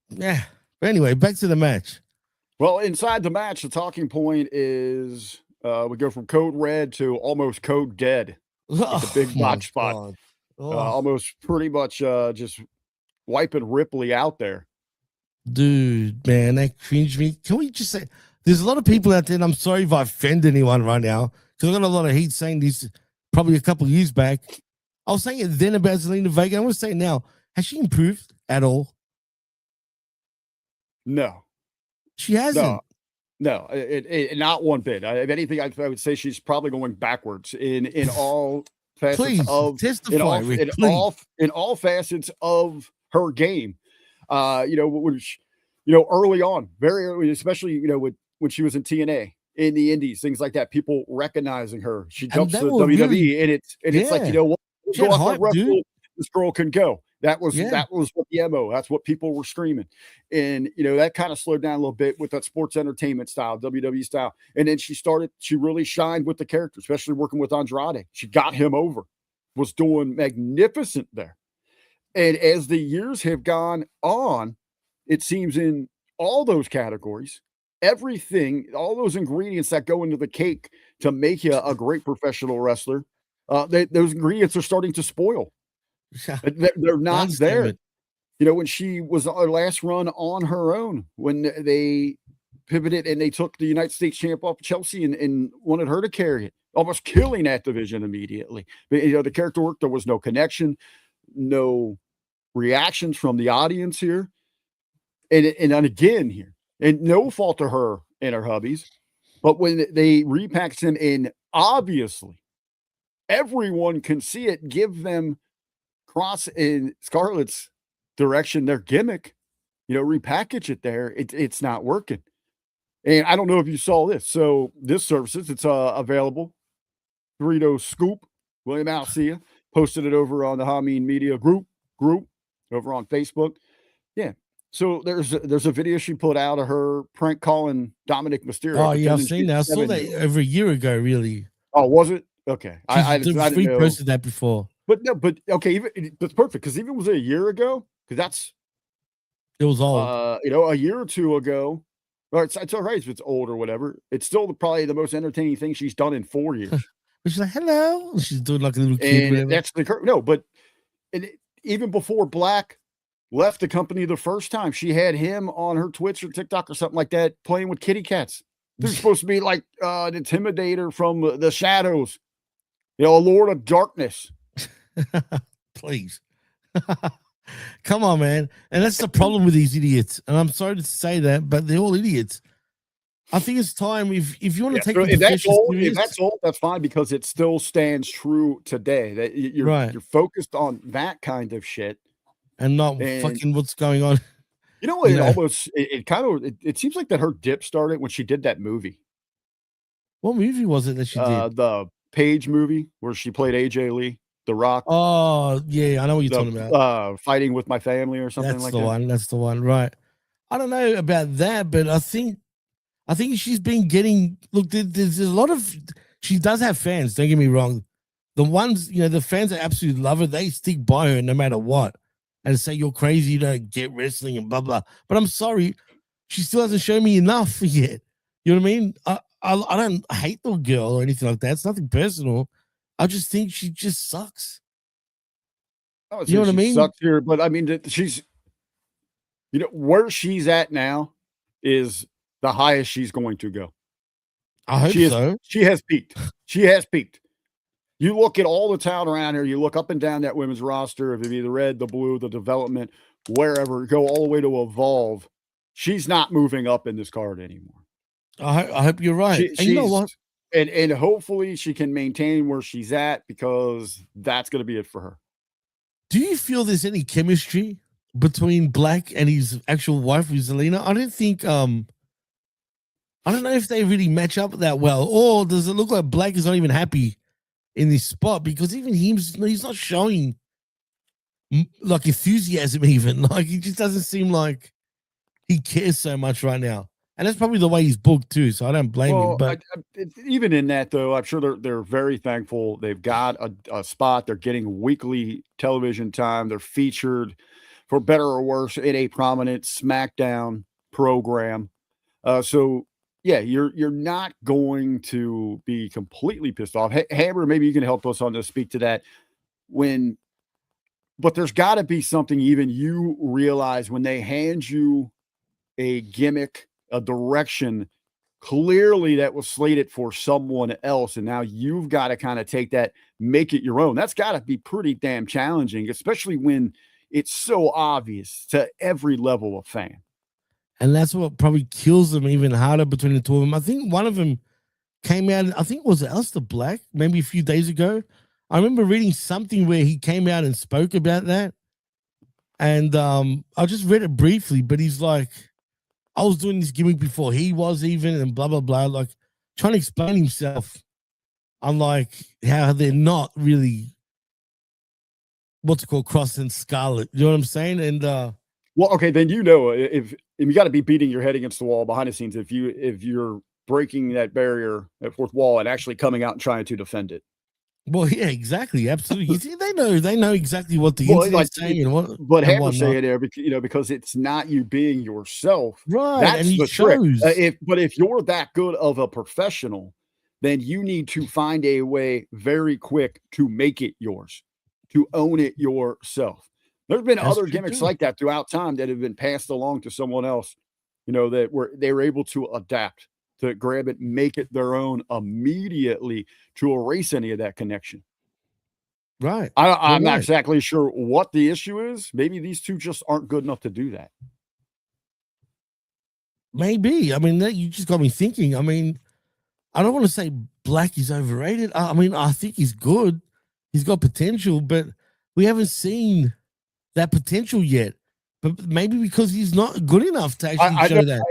Yeah. But anyway, back to the match. Well, inside the match, the talking point is we go from code red to almost code dead. It's a big botch spot. Almost pretty much just wiping Ripley out there. Dude, man, that cringed me. Can we just say, there's a lot of people out there, and I'm sorry if I offend anyone right now, because I got a lot of heat saying this probably a couple of years back. I was saying it then about Zelina Vega. I'm going to say it now. Has she improved at all? No. She hasn't. No, not one bit. If anything, I would say she's probably going backwards in all facets in all facets of her game. early on, very early, especially, when she was in TNA, in the indies, things like that, people recognizing her. She jumps to WWE really, and it's like, yeah. what? She had Go out hype, there, wrestle. dude. This girl can go. That was Yeah. what the MO. That's what people were screaming. And that kind of slowed down a little bit with that sports entertainment style, WWE style. And then she really shined with the character, especially working with Andrade. She got him over, was doing magnificent there. And as the years have gone on, it seems in all those categories, everything, all those ingredients that go into the cake to make you a great professional wrestler, those ingredients are starting to spoil. They're not there. When she was her last run on her own, when they pivoted and they took the United States champ off Chelsea and wanted her to carry it, almost killing that division immediately. But, the character work, there was no connection, no reactions from the audience here. And again here, and no fault to her and her hubbies, but when they repackaged them in, obviously everyone can see it, give them Cross in Scarlett's direction, their gimmick, repackage it there. It's not working. And I don't know if you saw this. So this services, it's available. Dorito Scoop, William Alcia posted it over on the Hamin Media Group over on Facebook. Yeah. So there's a video she put out of her prank calling Dominic Mysterio. Oh yeah, I've seen that. I saw that over a year ago. Really? Oh, was it? Okay, I didn't know. Posted that before. But okay, that's perfect because even was it a year ago? Because it was old. A year or two ago. Or it's all right if it's old or whatever. It's still probably the most entertaining thing she's done in 4 years. But she's like, hello. She's doing like a little kid. And that's but even before Black left the company the first time, she had him on her Twitch or TikTok or something like that playing with kitty cats. They're supposed to be like an intimidator from the shadows, a lord of darkness. Please. Come on, man. And that's the problem with these idiots. And I'm sorry to say that, but they're all idiots. I think it's time if you want to take if that's old, that's fine because it still stands true today. That you're focused on that kind of shit and not fucking what's going on. It seems like that her dip started when she did that movie. What movie was it that she did? The Paige movie where she played AJ Lee, The Rock. Oh, yeah, I know what you're talking about. Fighting with My Family or something like that. That's the one, right? I don't know about that, but I think she's been getting. Look, there's a lot of. She does have fans. Don't get me wrong. The ones, the fans that absolutely love her, they stick by her no matter what, and say you're crazy, you don't get wrestling and blah blah. But I'm sorry, she still hasn't shown me enough yet. You know what I mean? I don't hate the girl or anything like that. It's nothing personal. I just think she just sucks. You know what I mean? Sucks here, but I mean, she's, where she's at now is the highest she's going to go. I hope so. She has peaked. She has peaked. You look at all the talent around here. You look up and down that women's roster, if it be the red, the blue, the development, wherever, go all the way to Evolve. She's not moving up in this card anymore. I hope you're right. And you know what? And hopefully she can maintain where she's at because that's going to be it for her. Do you feel there's any chemistry between Black and his actual wife, Zelina? I don't think. I don't know if they really match up that well, or does it look like Black is not even happy in this spot because even he's not showing like enthusiasm. Even like he just doesn't seem like he cares so much right now. And that's probably the way he's booked too, so I don't blame him. But even in that, though, I'm sure they're very thankful. They've got a spot. They're getting weekly television time. They're featured, for better or worse, in a prominent SmackDown program. So yeah, you're not going to be completely pissed off. Hammer, maybe you can help us on this. Speak to that but there's got to be something even you realize when they hand you a gimmick, a direction clearly that was slated for someone else, and now you've got to kind of take that, make it your own. That's got to be pretty damn challenging, especially when it's so obvious to every level of fan. And that's what probably kills them even harder between the two of them. I think one of them came out, I think it was Aleister Black, maybe a few days ago. I remember reading something where he came out and spoke about that. And I just read it briefly, but he's like, I was doing this gimmick before he was even, and blah, blah, blah. Like, trying to explain himself. Unlike how they're not really, what's it called, Cross and Scarlet. You know what I'm saying? And, well, okay, then if you got to be beating your head against the wall behind the scenes if you're breaking that barrier, that fourth wall, and actually coming out and trying to defend it. well, yeah, exactly, absolutely. You see, they know exactly what the internet's saying and what. But and Hammer's saying there, because it's not you being yourself. Right, That's and he the trick. shows. If you're that good of a professional, then you need to find a way very quick to make it yours, to own it yourself. There's been That's other true, gimmicks too. like that throughout time that have been passed along to someone else, that they were able to adapt, to grab it, make it their own immediately, to erase any of that connection. Right. I'm You're not right. exactly sure what the issue is. Maybe these two just aren't good enough to do that. Maybe. I mean, you just got me thinking. I mean, I don't want to say Black is overrated. I mean, I think he's good. He's got potential, but we haven't seen that potential yet. But maybe because he's not good enough to actually show that.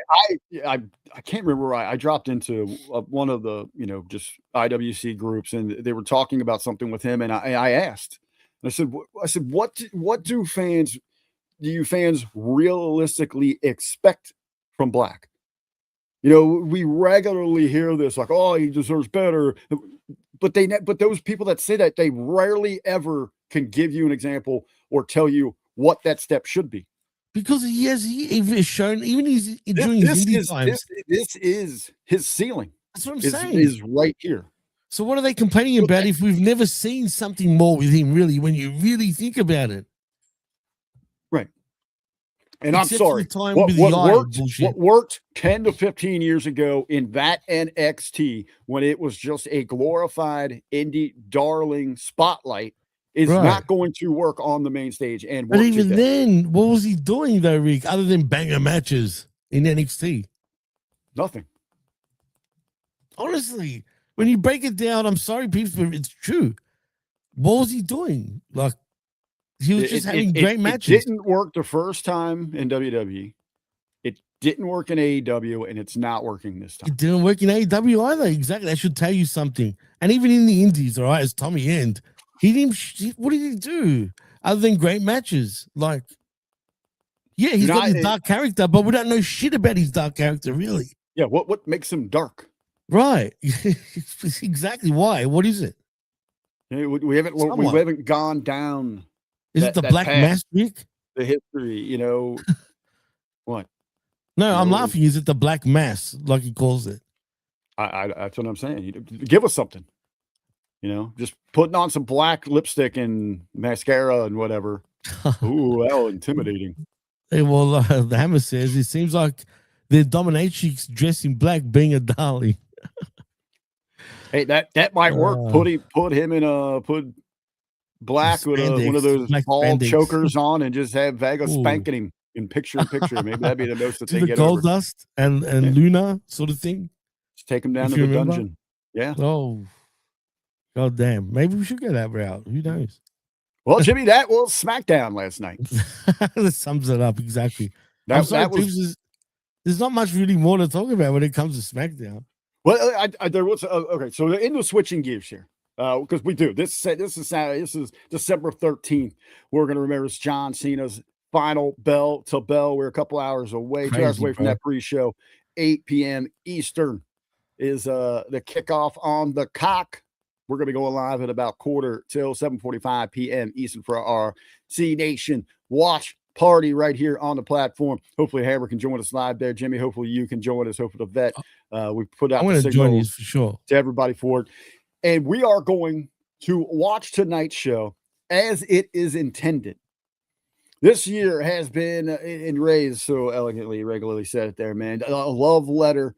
I can't remember. I dropped into one of the just IWC groups, and they were talking about something with him, and I asked, and I said, what do you fans realistically expect from Black? We regularly hear this like, oh, he deserves better, but those people that say that, they rarely ever can give you an example or tell you what that step should be. Because he even shown, even during his indie times. This is his ceiling. That's what I'm saying. Is right here. So what are they complaining about if we've never seen something more with him, really, when you really think about it? Right. And Except I'm sorry. What worked 10 to 15 years ago in that NXT, when it was just a glorified indie darling spotlight, is not going to work on the main stage. But even then, what was he doing though, Rick, other than banger matches in NXT? Nothing. Honestly, when you break it down, I'm sorry, people, but it's true. What was he doing? Like, he was just having great matches. It didn't work the first time in WWE. It didn't work in AEW, and it's not working this time. It didn't work in AEW either. Exactly. That should tell you something. And even in the indies, all right, as Tommy End, he didn't. What did he do other than great matches? Like, yeah, he's got his dark character, but we don't know shit about his dark character, really. Yeah, what makes him dark? Right. Exactly. Why? What is it? We haven't gone down. Is it the Black Mask, Rick? The history, what? No, I'm laughing. Is it the Black Mass, like he calls it? That's what I'm saying. Give us something. Just putting on some black lipstick and mascara and whatever. Ooh, hell, intimidating. Hey, well, the Hammer says it seems like the dominatrix dressed in black being a darling. Hey, that might work. Put him in put black with one of those ball chokers on, and just have Vega spanking him in picture. Maybe that'd be the most that they the get Gold over. Dust and Luna sort of thing. Just take him down to the dungeon. Yeah. Oh, god damn. Maybe we should go that route. Who knows? Well, Jimmy, that was SmackDown last night. That sums it up exactly. There's not much really more to talk about when it comes to SmackDown. Well, there was okay. So in the switching gears here, because we do this is Saturday. This is December 13th. We're going to remember it's John Cena's final bell to bell. We're a couple hours away, 2 hours away from that pre-show. 8 p.m. Eastern is the kickoff on the cock. We're going to go live at about quarter till 7:45 p.m. Eastern for our C Nation watch party right here on the platform. Hopefully Hammer can join us live there. Jimmy, hopefully you can join us. Hopefully the vet. We put out the signal for sure to everybody for it. And we are going to watch tonight's show as it is intended. This year has been, and Ray's so elegantly, regularly said it there, man, a love letter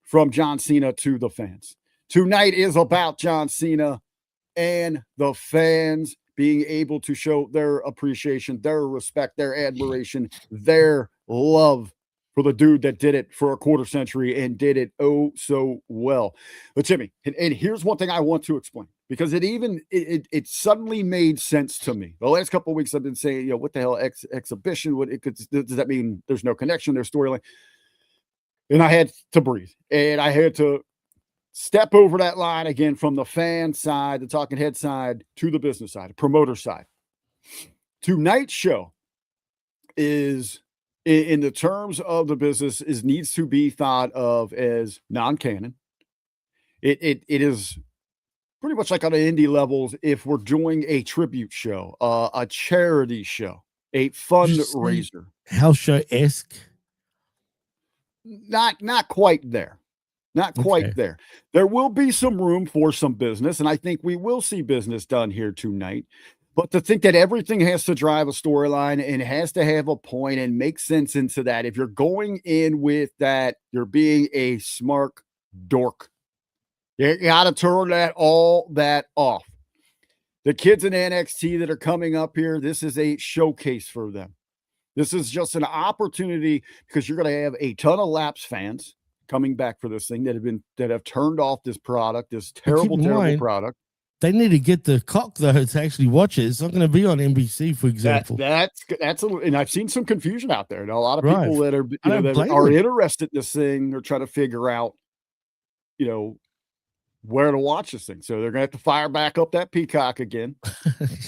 from John Cena to the fans. Tonight is about John Cena and the fans being able to show their appreciation, their respect, their admiration, their love for the dude that did it for a quarter century and did it oh so well. But Jimmy, and here's one thing I want to explain, because it suddenly made sense to me. The last couple of weeks I've been saying, what the hell exhibition? Does that mean there's no connection, there's storyline? And I had to breathe. And I had to step over that line again from the fan side, the talking head side, to the business side, the promoter side. Tonight's show is, in the terms of the business, is needs to be thought of as non-canon. It is pretty much like on the indie levels if we're doing a tribute show, a charity show, a fundraiser. House show-esque? Not quite there. Not quite there. There will be some room for some business, and I think we will see business done here tonight. But to think that everything has to drive a storyline and has to have a point and make sense into that, if you're going in with that, you're being a smart dork. You got to turn all that off. The kids in NXT that are coming up here, this is a showcase for them. This is just an opportunity because you're going to have a ton of lapsed fans coming back for this thing that have turned off this product, this terrible product. They need to get the cock though to actually watch it. It's not going to be on NBC, for example. And I've seen some confusion out there. And a lot of people that are that are interested in this thing are trying to figure out, where to watch this thing. So they're going to have to fire back up that Peacock again.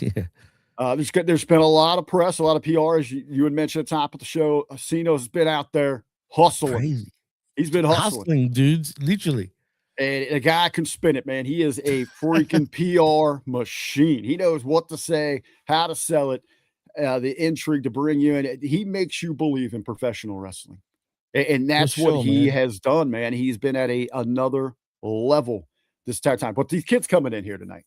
Yeah. There's been a lot of press, a lot of PR, as you had mentioned at the top of the show. Ceno's been out there hustling. Crazy. He's been hustling, dudes, literally. And a guy can spin it, man. He is a freaking PR machine. He knows what to say, how to sell it, the intrigue to bring you in. He makes you believe in professional wrestling. And that's what he has done, man. He's been at another level this entire time. But these kids coming in here tonight,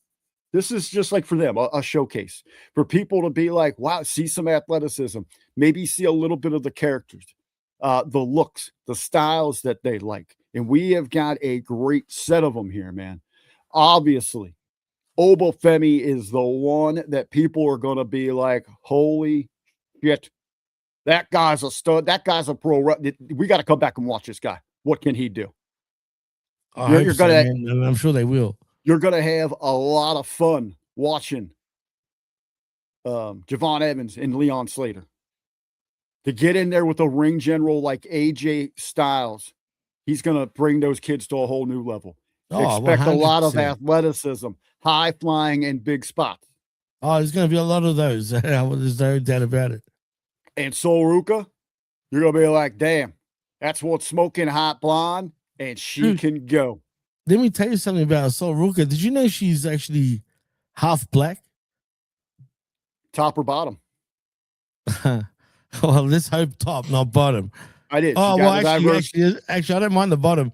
this is just like for them, a showcase for people to be like, wow, see some athleticism, maybe see a little bit of the characters, the looks, the styles that they like. And we have got a great set of them here, man. Obviously, Oba Femi is the one that people are going to be like, holy shit, that guy's a stud. That guy's a pro. We got to come back and watch this guy. What can he do? I'm sure they will. You're going to have a lot of fun watching Javon Evans and Leon Slater. To get in there with a ring general like AJ Styles, he's going to bring those kids to a whole new level. Expect 100%. A lot of athleticism, high flying, and big spots. Oh, there's going to be a lot of those. There's no doubt about it. And Sol Ruka, you're going to be like, damn, that's what's smoking hot blonde, and she can go. Let me tell you something about Sol Ruka. Did you know she's actually half black? Top or bottom? Well, let's hope top, not bottom. I did. Oh, well, actually, I don't mind the bottom.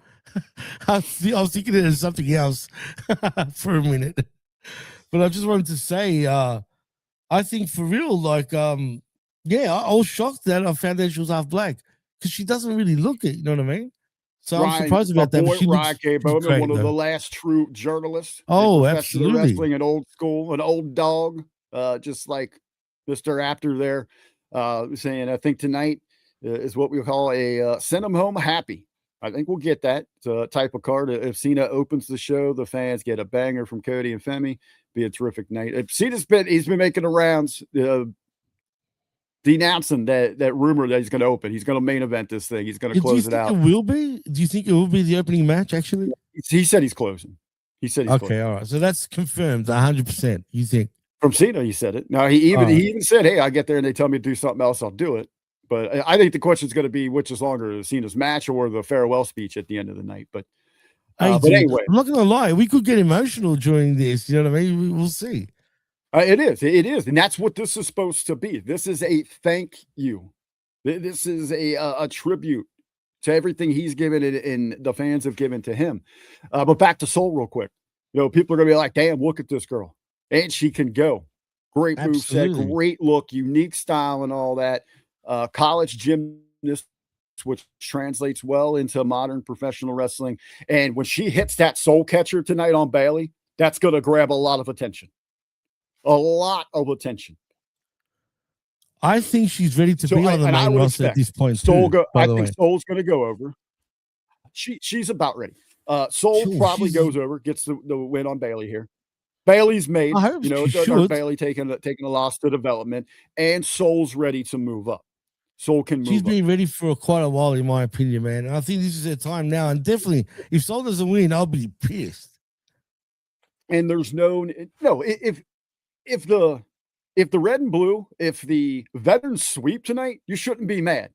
I was thinking it as something else for a minute. But I just wanted to say, I think for real, like, I was shocked that I found that she was half black because she doesn't really look it. You know what I mean? So I'm surprised about that. Ryan K. Bowman, one of the last true journalists. Oh, absolutely. Wrestling, an old school, an old dog, just like Mr. Apter there, saying, I think tonight is what we call a send them home happy. I think we'll get that type of card. If Cena opens the show, the fans get a banger from Cody and Femi. Be a terrific night. If Cena's he's been making the rounds, denouncing that rumor that he's going to open. He's going to main event this thing. He's going to close it out. Do you think it will be? Do you think it will be the opening match, actually? He said he's closing. He's okay, closing. All right. So that's confirmed 100%. You think? From Cena, he said it. Now, he even said, hey, I get there and they tell me to do something else, I'll do it. But I think the question is going to be which is longer, Cena's match or the farewell speech at the end of the night. But anyway. I'm not going to lie. We could get emotional during this. You know what I mean? We'll see. It is. And that's what this is supposed to be. This is a thank you. This is a tribute to everything he's given and the fans have given to him. But back to Sol real quick. People are going to be like, damn, look at this girl. And she can go. Great moveset, great look, unique style and all that. College gymnast, which translates well into modern professional wrestling. And when she hits that soul catcher tonight on Bailey, that's going to grab a lot of attention. A lot of attention. I think she's ready to be on the main roster at this point. I think Sol's going to go over. She's about ready. Sol probably goes over, gets the win on Bailey here. Bailey's made, Bailey taking a loss to development, and Sol's ready to move up. Soul can move. She's up. been ready for quite a while, in my opinion, man. And I think this is her time now. And definitely, if Soul doesn't win, I'll be pissed. And there's no if the red and blue, if the veterans sweep tonight, you shouldn't be mad.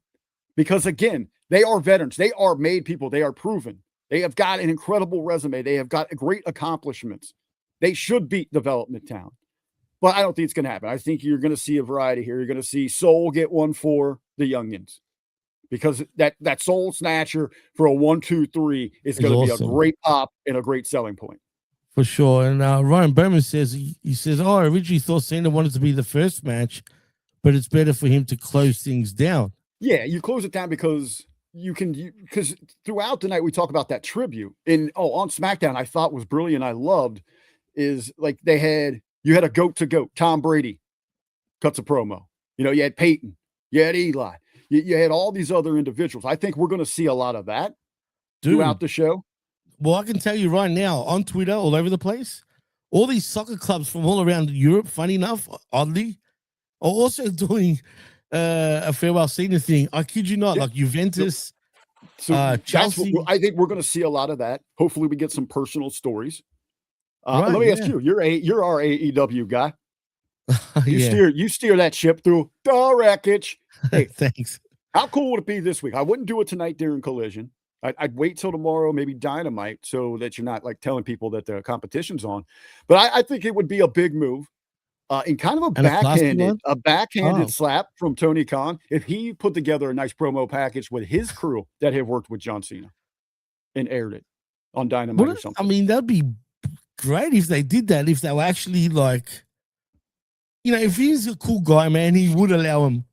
Because again, they are veterans. They are made people. They are proven. They have got an incredible resume. They have got great accomplishments. They should beat Development Town. But I don't think it's going to happen. I think you're going to see a variety here. You're going to see Soul get one for the youngins. Because that Soul Snatcher for a 1, 2, 3 is going to be a great pop and a great selling point. For sure. And Ryan Berman says, he says, I originally thought Cena wanted to be the first match, but it's better for him to close things down. Yeah, you close it down because because throughout the night we talk about that tribute. On SmackDown, I thought was brilliant. I loved is like you had a goat to goat. Tom Brady cuts a promo. You had Peyton, you had Eli, you had all these other individuals. I think we're going to see a lot of that throughout the show. Well, I can tell you right now on Twitter, all over the place, all these soccer clubs from all around Europe, funny enough, oddly, are also doing a farewell Cena thing. I kid you not, like Juventus, Chelsea. I think we're going to see a lot of that. Hopefully, we get some personal stories. Let me ask you: you're our AEW guy. You steer that ship through the wreckage. Hey, thanks. How cool would it be this week? I wouldn't do it tonight during Collision. I'd wait till tomorrow, maybe Dynamite, so that you're not like telling people that the competition's on. But I think it would be a big move, in kind of a backhanded slap from Tony Khan if he put together a nice promo package with his crew that had worked with John Cena and aired it on Dynamite or something. I mean, that'd be great if they did that. If they were actually like, if he's a cool guy, man, he would allow him.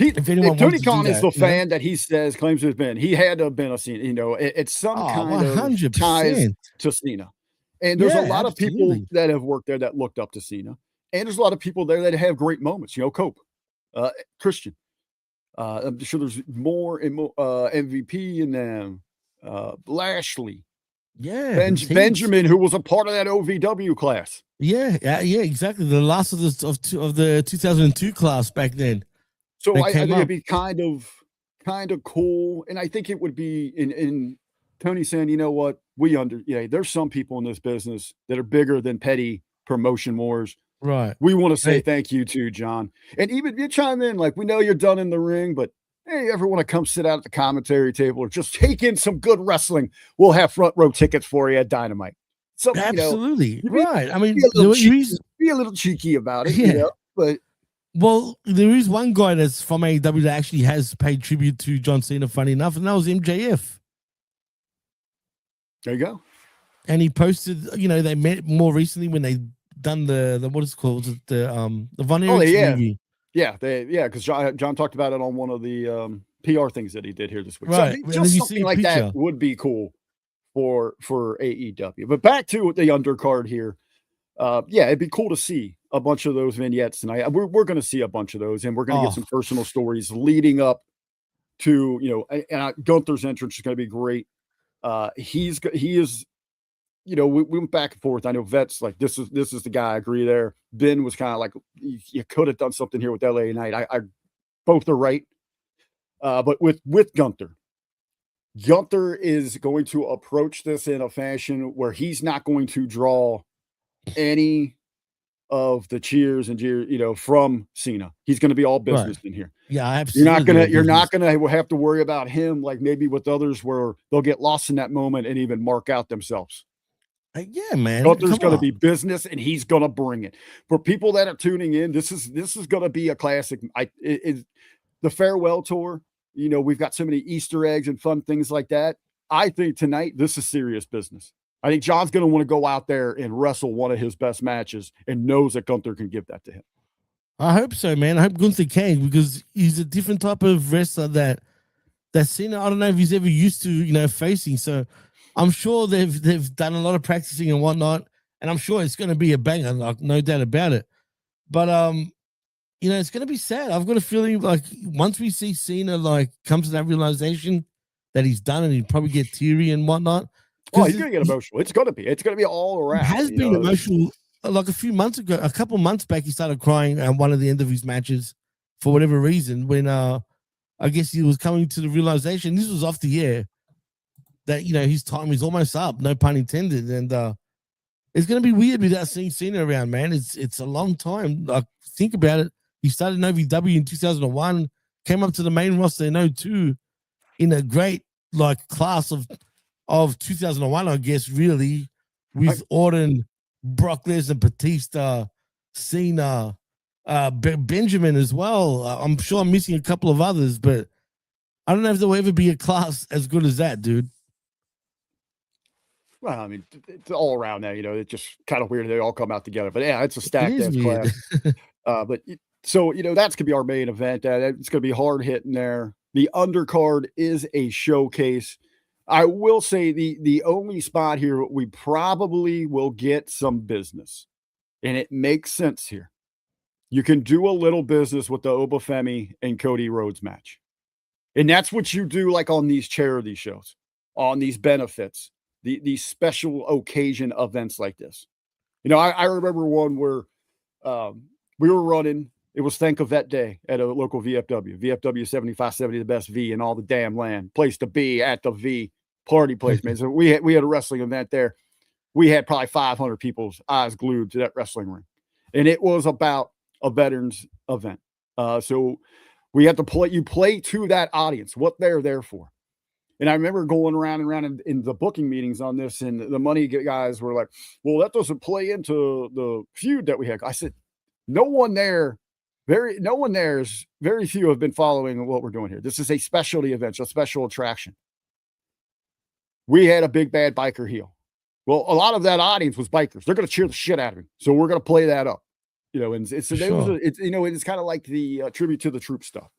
If Tony Khan is the fan that he claims to have been, he had to have been a Cena. It's some kind 100%. Of ties to Cena. And there's a lot of people that have worked there that looked up to Cena. And there's a lot of people there that have great moments. Cope, Christian. I'm sure there's more MVP in them. Lashley. Yeah. Benjamin, who was a part of that OVW class. Yeah, exactly. The last of the 2002 class back then. So I think it'd be kind of cool, and I think it would be in Tony saying, you know what, there's some people in this business that are bigger than petty promotion wars. Right. We want to say thank you to John, and even you chime in like we know you're done in the ring, but hey, ever want to come sit out at the commentary table or just take in some good wrestling? We'll have front row tickets for you at Dynamite. So absolutely right. I mean, be a little cheeky about it, but. Well, there is one guy that's from AEW that actually has paid tribute to John Cena, funny enough, and that was MJF. There you go. And he posted, they met more recently when they done the what is it called? The Von Erich movie. Yeah, because John talked about it on one of the PR things that he did here this week. Right. So just something like that would be cool for AEW. But back to the undercard here. It'd be cool to see a bunch of those vignettes tonight. We're going to see a bunch of those, and we're going to get some personal stories leading up to, Gunther's entrance is going to be great. He is, we went back and forth. I know Vet's like, this is the guy. I agree there. Ben was kind of like, you could have done something here with LA Knight. I both are right. But with Gunther is going to approach this in a fashion where he's not going to draw any of the cheers and jeers, from Cena. He's going to be all business in here. Yeah, absolutely. You're not going to have to worry about him like maybe with others where they'll get lost in that moment and even mark out themselves. Yeah, man. Gunther's going to be business, and he's going to bring it. For people that are tuning in, this is going to be a classic. The farewell tour. We've got so many Easter eggs and fun things like that. I think tonight this is serious business. I think John's going to want to go out there and wrestle one of his best matches and knows that Gunther can give that to him. I hope so, man. I hope Gunther can, because he's a different type of wrestler that Cena, I don't know if he's ever used to, facing. So I'm sure they've done a lot of practicing and whatnot, and I'm sure it's going to be a banger, like no doubt about it. But it's going to be sad. I've got a feeling like once we see Cena like come to that realization that he's done, and he'd probably get teary and whatnot. Oh, he's going to get emotional. It's going to be all around. It has been emotional. Like a couple months back, he started crying at one of the end of his matches for whatever reason when I guess he was coming to the realization, this was off the air, that, his time is almost up, no pun intended. And it's going to be weird without seeing Cena around, man. It's a long time. Like, think about it. He started in OVW in 2001, came up to the main roster in 2002 in a great, class of 2001, I guess, really, with Orton, Brock Lesnar, Batista, Cena, Benjamin as well. I'm sure I'm missing a couple of others, but I don't know if there'll ever be a class as good as that, dude. Well, I mean, it's all around now, it's just kind of weird. They all come out together, but yeah, it's a stacked ass class. But so, that's going to be our main event. It's going to be hard hitting there. The undercard is a showcase. I will say the only spot here, we probably will get some business, and it makes sense here. You can do a little business with the Oba Femi and Cody Rhodes match. And that's what you do like on these charity shows, on these benefits, these special occasion events like this. I remember one where we were running, it was Thank a Vet Day at a local VFW 7570, the best V in all the damn land, place to be at the V party place, man. So we had a wrestling event there. We had probably 500 people's eyes glued to that wrestling ring. And it was about a veterans event. So we have to play to that audience, what they're there for. And I remember going around and around in the booking meetings on this, and the money guys were like, well, that doesn't play into the feud that we had. I said, very few have been following what we're doing here. This is a specialty event, a special attraction. We had a big bad biker heel. Well, a lot of that audience was bikers. They're going to cheer the shit out of him. So we're going to play that up. And so it's kind of like the tribute to the troop stuff.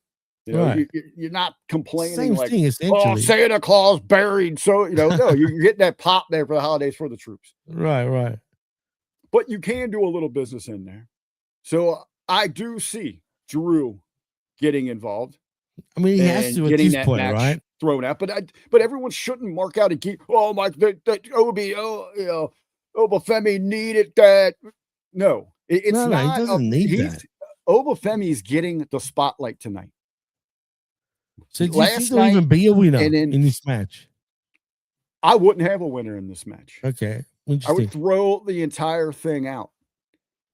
Right. You're not complaining. Same like, thing, essentially. Oh, Santa Claus buried. So, no, you're getting that pop there for the holidays for the troops. Right. But you can do a little business in there. So I do see Drew getting involved. I mean, he has to at this point, right? Thrown out, but everyone shouldn't mark out a key. Oh my, that Oba Femi needed that. No, it's not. He doesn't need that. Oba Femi is getting the spotlight tonight. So do you think there'll even be a winner in this match? I wouldn't have a winner in this match. Okay, I would throw the entire thing out.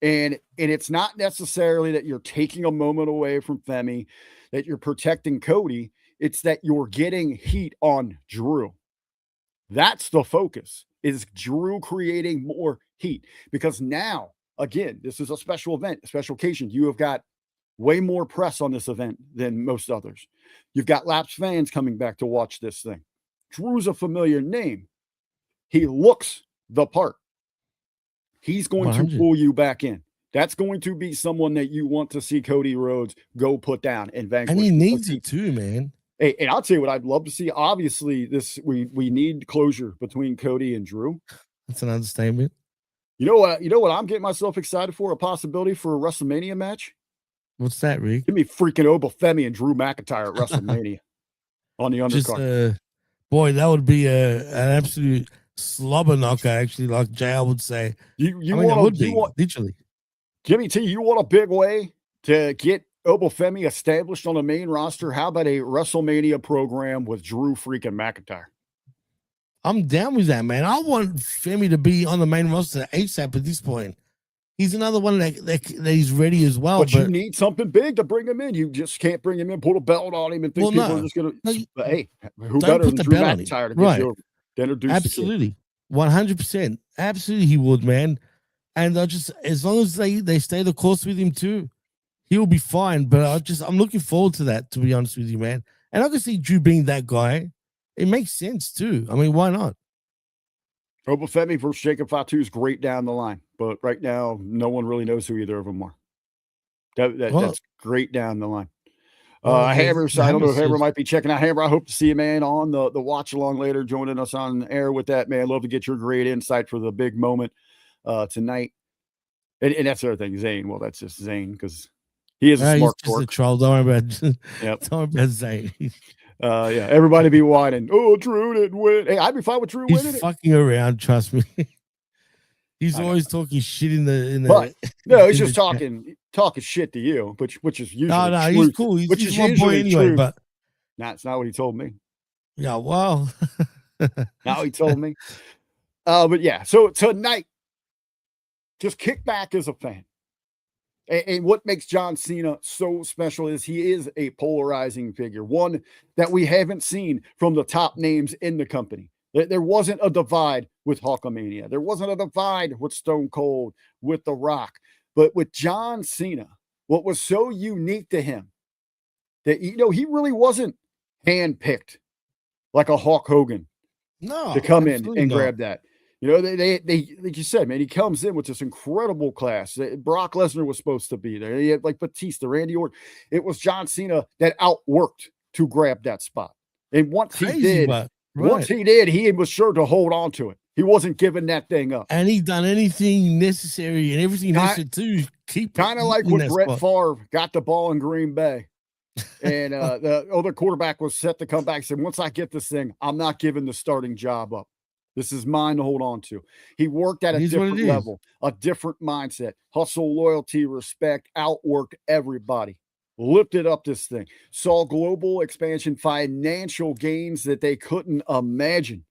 And it's not necessarily that you're taking a moment away from Femi, that you're protecting Cody. It's that you're getting heat on Drew. That's the focus, is Drew creating more heat. Because now, again, this is a special event, a special occasion. You have got way more press on this event than most others. You've got lapsed fans coming back to watch this thing. Drew's a familiar name. He looks the part. He's going 100. to pull you back in. That's going to be someone that you want to see Cody Rhodes go put down and vanquish. And he needs it too, man. Hey, and I'll tell you what I'd love to see. Obviously, we need closure between Cody and Drew. That's an understatement. You know what I'm getting myself excited for? A possibility for a WrestleMania match? What's that, Rick? Give me freaking Oba Femi and Drew McIntyre at WrestleMania on the undercard. Boy, that would be an absolute slobber knocker, actually, like JL would say. Literally. Jimmy T, you want a big way to get Oba Femi established on the main roster? How about a WrestleMania program with Drew freaking McIntyre? I'm down with that, man. I want Femi to be on the main roster ASAP at this point. He's another one that he's ready as well. But you need something big to bring him in. You just can't bring him in, put a belt on him, and think people are just going to. But hey, who better than Drew McIntyre to get you over? Introduce absolutely, 100%. Absolutely, he would, man. And as long as they stay the course with him too, he'll be fine. But I'm looking forward to that, to be honest with you, man. And I can see Drew being that guy. It makes sense too. I mean, why not? Oba Femi versus Jacob Fatu is great down the line, but right now, no one really knows who either of them are. That's great down the line. Hammer, I don't know if Hammer might be checking out. Hammer, I hope to see you, man, on the watch along later, joining us on air with that, man. Love to get your great insight for the big moment tonight. And that's the other thing, Zane. Well, that's just Zane because he is a smart he's just a troll. Don't worry about Zane. Everybody be whining. Oh, Drew didn't win. Hey, I'd be fine with Drew winning. He's fucking around, trust me. He's always talking shit in the. But no, he's just talking shit to you, which is usually no. He's cool. He's my boy anyway. But That's not what he told me. Yeah, well, Now he told me. But yeah, so tonight, just kick back as a fan. And what makes John Cena so special is he is a polarizing figure, one that we haven't seen from the top names in the company. There wasn't a divide with Hulkamania. There wasn't a divide with Stone Cold, with The Rock. But with John Cena, what was so unique to him that, he really wasn't handpicked like a Hulk Hogan no, to come in and not. grab that. They like you said, man, he comes in with this incredible class. Brock Lesnar was supposed to be there. He had like Batista, Randy Orton. It was John Cena that outworked to grab that spot. And once he did, he was sure to hold on to it. He wasn't giving that thing up. And he done anything necessary and everything necessary to keep kind of like when Brett Favre got the ball in Green Bay. And the other quarterback was set to come back and said, once I get this thing, I'm not giving the starting job up. This is mine to hold on to. He worked at a different level, a different mindset, hustle, loyalty, respect, outworked everybody, lifted up this thing, saw global expansion, financial gains that they couldn't imagine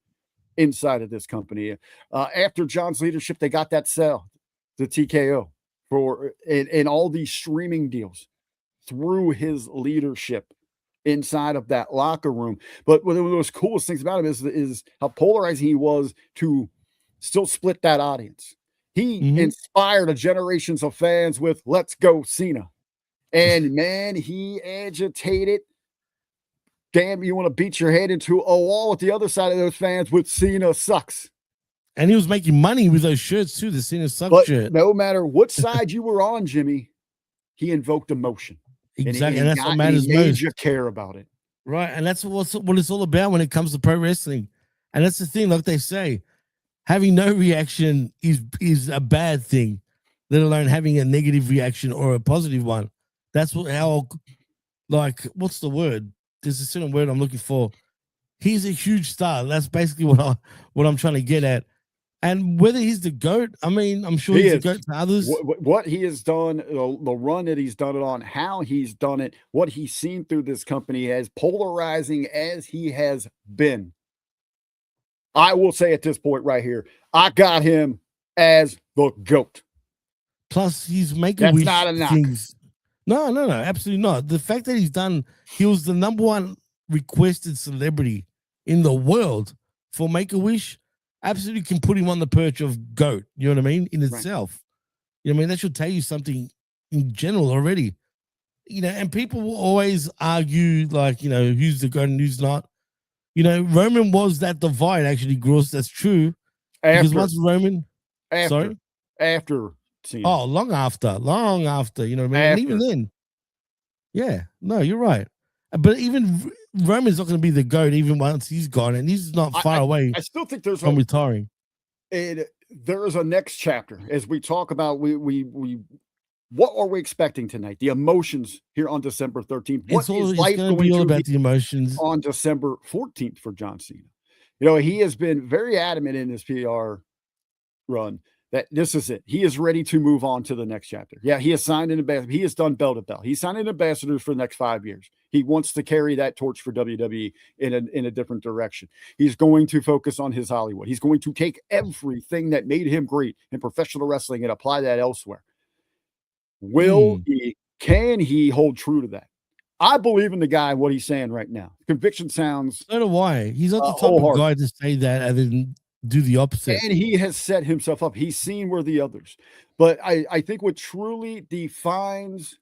inside of this company. After John's leadership, they got that sell to TKO and all these streaming deals through his leadership inside of that locker room. But one of the most coolest things about him is how polarizing he was to still split that audience. He inspired a generations of fans with "Let's go Cena," and man, he agitated. Damn, you want to beat your head into a wall with the other side of those fans with "Cena sucks." And he was making money with those shirts too. The Cena sucks shirt. No matter what side you were on, Jimmy, he invoked emotion. Exactly, and that's what matters most. You care about it, right? And that's what it's all about when it comes to pro wrestling. And that's the thing, like they say, having no reaction is a bad thing, let alone having a negative reaction or a positive one. That's what's the word? There's a certain word I'm looking for. He's a huge star. That's basically what I'm trying to get at. And whether he's the GOAT, I mean, I'm sure he's the GOAT to others. What he has done, the run that he's done it on, how he's done it, what he's seen through this company, as polarizing as he has been. I will say at this point right here, I got him as the GOAT. Plus, he's making That's not a knock. Things. No, absolutely not. The fact that he was the number one requested celebrity in the world for Make-A-Wish, absolutely can put him on the perch of GOAT. You know what I mean? In itself. You know what I mean? That should tell you something in general already. And people will always argue, like, who's the GOAT and who's not. Roman was that divide, actually, Gross. That's true. Because once Roman... After Cena. Oh, long after. You know what I mean? And even then. Yeah. No, you're right. But even Roman's not going to be the GOAT even once he's gone, and he's not far away. I still think there's from retiring. There is a next chapter as we talk about what are we expecting tonight? The emotions here on December 13th. What is life going to be all about? The emotions on December 14th for John Cena. He has been very adamant in his PR run that this is it. He is ready to move on to the next chapter. Yeah, he has signed an ambassador. He has done bell to bell. He's signed an ambassador for the next 5 years. He wants to carry that torch for WWE in a different direction. He's going to focus on his Hollywood. He's going to take everything that made him great in professional wrestling and apply that elsewhere. Can he hold true to that? I believe in the guy, what he's saying right now. Conviction sounds... So do I. He's not the type of guy to say that and then do the opposite. And he has set himself up. He's seen where the others. But I think what truly defines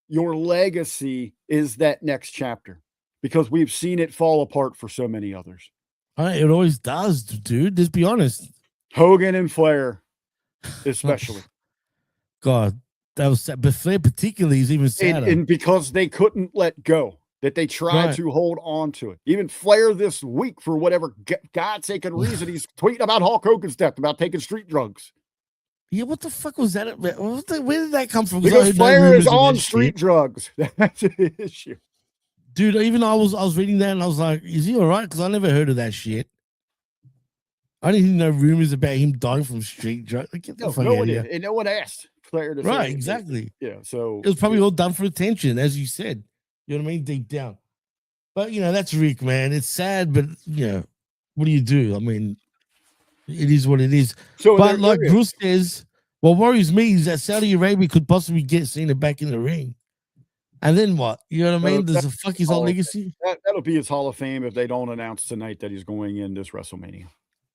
your legacy is that next chapter, because we've seen it fall apart for so many others. It always does, dude. Just be honest. Hogan and Flair, especially. God, that was sad. But Flair particularly is even sadder. And because they couldn't let go, that they tried to hold on to it. Even Flair this week, for whatever God-forsaken reason, he's tweeting about Hulk Hogan's death, about taking street drugs. Yeah, what the fuck was that? Where did that come from? Because Flair is on street drugs. That's an issue. Dude, even I was reading that and I was like, is he all right? Because I never heard of that shit. I didn't even know rumors about him dying from street drugs. Like, get the fuck out of here. And no one asked Flair to say exactly. Yeah, so it was probably all done for attention, as you said. You know what I mean? Deep down. But that's Rick, man. It's sad, but what do you do? I mean, it is what it is. So But there is. Bruce says, what worries me is that Saudi Arabia could possibly get Cena back in the ring. And then what? You know what I mean? Does the fuck his whole legacy? That'll be his Hall of Fame if they don't announce tonight that he's going in this WrestleMania.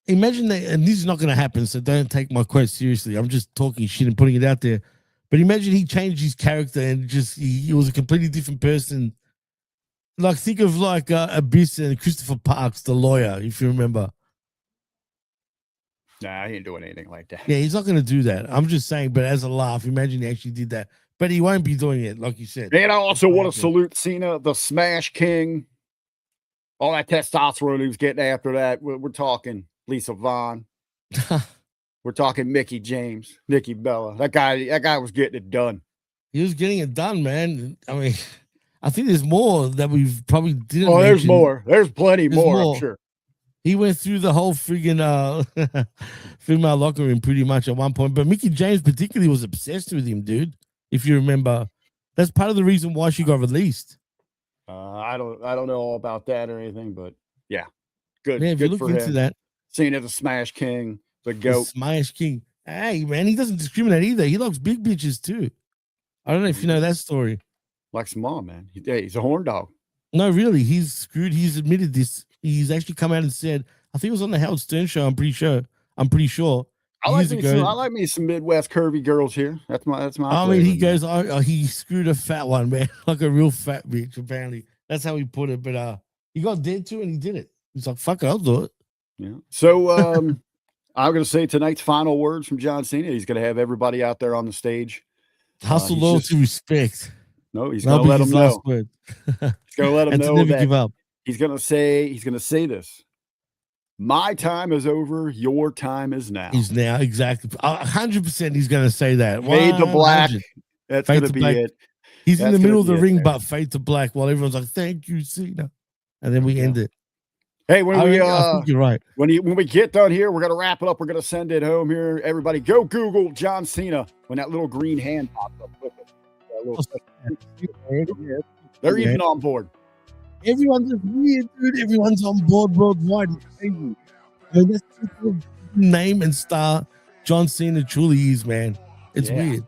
Imagine that, and this is not going to happen, so don't take my quote seriously. I'm just talking shit and putting it out there. But imagine he changed his character and just he was a completely different person. Like think of like Abyss and Christopher Parks, the lawyer, if you remember. Nah, he ain't doing anything like that. Yeah, he's not going to do that. I'm just saying, but as a laugh, imagine he actually did that. But he won't be doing it, like you said. And I also want to salute Cena, the Smash King. All that testosterone he was getting after that. We're talking Lisa Vaughn. We're talking Mickey James, Nikki Bella. That guy was getting it done. He was getting it done, man. I mean, I think there's more that we've probably didn't. Oh, there's mention. more. There's plenty more, I'm sure. He went through the whole friggin' female locker room pretty much at one point. But Mickey James particularly was obsessed with him, dude. If you remember, that's part of the reason why she got released. I don't know all about that or anything, but yeah, good. Yeah, if good you look for into him. that, Cena the Smash King, the the GOAT. Smash King. Hey, man, he doesn't discriminate either. He likes big bitches too. I don't know if you know that story. Like some mom, man. He's a horn dog. No, really, he's screwed. He's admitted this. He's actually come out and said, I think it was on the Howard Stern show. I'm pretty sure. I like me some Midwest curvy girls here. That's my. I mean, he goes, he screwed a fat one, man, like a real fat bitch. Apparently, that's how he put it. But he got dead too, and he did it. He's like, "Fuck it, I'll do it." Yeah. So I'm going to say tonight's final words from John Cena. He's going to have everybody out there on the stage. Hustle, loyalty, respect. No, he's going to let them know. He's going to let them know that give up. He's going to say this. My time is over. Your time is now. He's now exactly 100%. He's going to say that. Fade to black. That's going to be it. He's in the middle of the ring, but fade to black while everyone's like, "Thank you, Cena," and then we end it. Hey, I think you're right. When we get done here, we're going to wrap it up. We're going to send it home here. Everybody, go Google John Cena when that little green hand pops up. They're even on board. Everyone's just weird, dude. Everyone's on board worldwide. It's crazy. I mean, that's the name and star John Cena truly is, man. It's weird.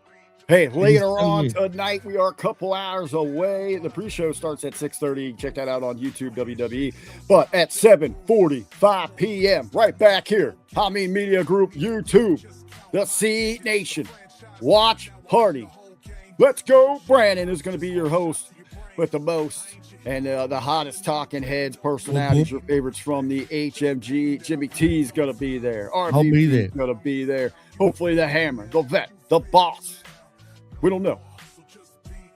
Hey, later on tonight, we are a couple hours away. The pre-show starts at 6:30. Check that out on YouTube, WWE. But at 7:45 p.m., right back here, Hamin Media Group, YouTube, the C Nation, Watch Party. Let's go. Brandon is going to be your host with the most and the hottest talking heads, personalities, your favorites from the HMG. Jimmy T is going to be there. RBV is going to be there. Hopefully the Hammer, the Vet, the Boss. We don't know.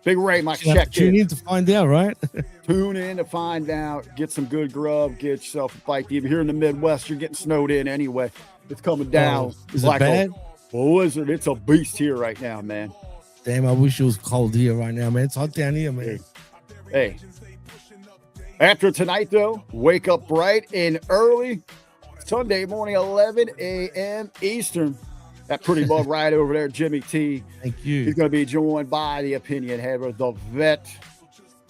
Big Ray might check in. Tune in to find out, right? Tune in to find out. Get some good grub. Get yourself a bite. Even here in the Midwest, you're getting snowed in anyway. It's coming down. Is it bad? A blizzard. It's a beast here right now, man. Damn, I wish it was cold here right now, man. It's hot down here, man. Hey. After tonight, though, wake up bright and early. Sunday morning, 11 a.m. Eastern. That pretty bug right over there, Jimmy T. Thank you. He's going to be joined by the opinion haver, the Vet.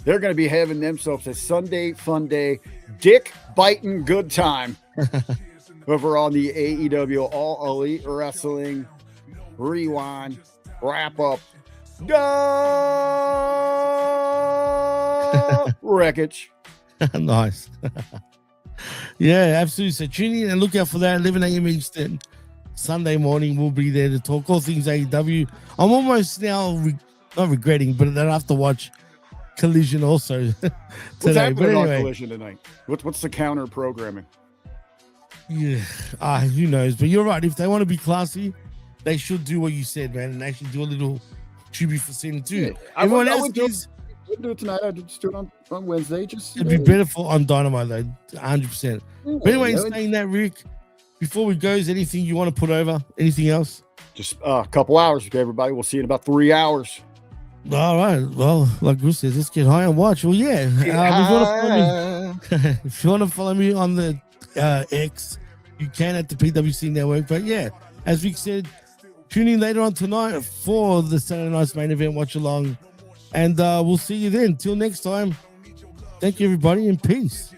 They're going to be having themselves a Sunday fun day, dick biting good time over on the AEW All Elite Wrestling Rewind Wrap Up. Wreckage. Nice. Yeah, absolutely. So tune in and look out for that 11 a.m. Eastern. Sunday morning, we'll be there to talk all things AEW. I'm almost now not regretting, but then I have to watch Collision also today. What's happening anyway, on Collision tonight? What's the counter programming? Yeah, who knows? But you're right. If they want to be classy, they should do what you said, man, and actually do a little tribute for Cena too. Yeah, Everyone else does. We'll do it tonight. I'll just do it on Wednesday. It'd be better on Dynamite though, 100%. But anyway, saying that, Rick, before we go, is anything you want to put over? Anything else? Just a couple hours, everybody. We'll see you in about 3 hours. All right. Well, like Bruce says, let's get high and watch. Well, yeah. If you want to follow me on the X, you can at the PWC Network. But yeah, as Rick said, tune in later on tonight for the Saturday Night's main event watch along. And we'll see you then. Till next time, Thank you, everybody, and peace.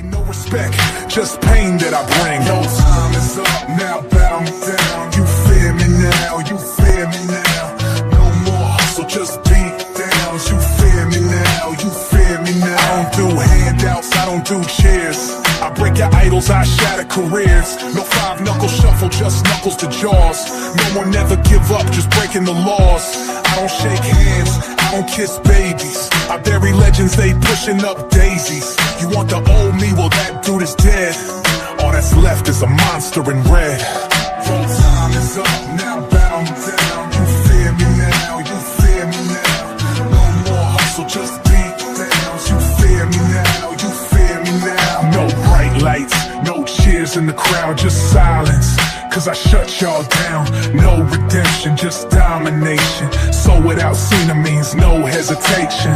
No respect, just pain that I bring. No time is up, now bow me down. You fear me now, you fear me now. No more hustle, just beat down. You fear me now, you fear me now. I don't do handouts, I don't do cheers. I break your idols, I shatter careers. No 5-knuckle shuffle, just knuckles to jaws. No one never give up, just breaking the laws. I don't shake hands, I don't kiss babies. I bury legends, they pushing up daisies. You want the old me, well that dude is dead. All that's left is a monster in red. Your time is up, now bow me down. You fear me now, you fear me now. No more hustle, just beat down. You fear me now, you fear me now. No bright lights, no cheers in the crowd, just silence. Cause I shut y'all down, no redemption, just domination. So without Cena means no hesitation.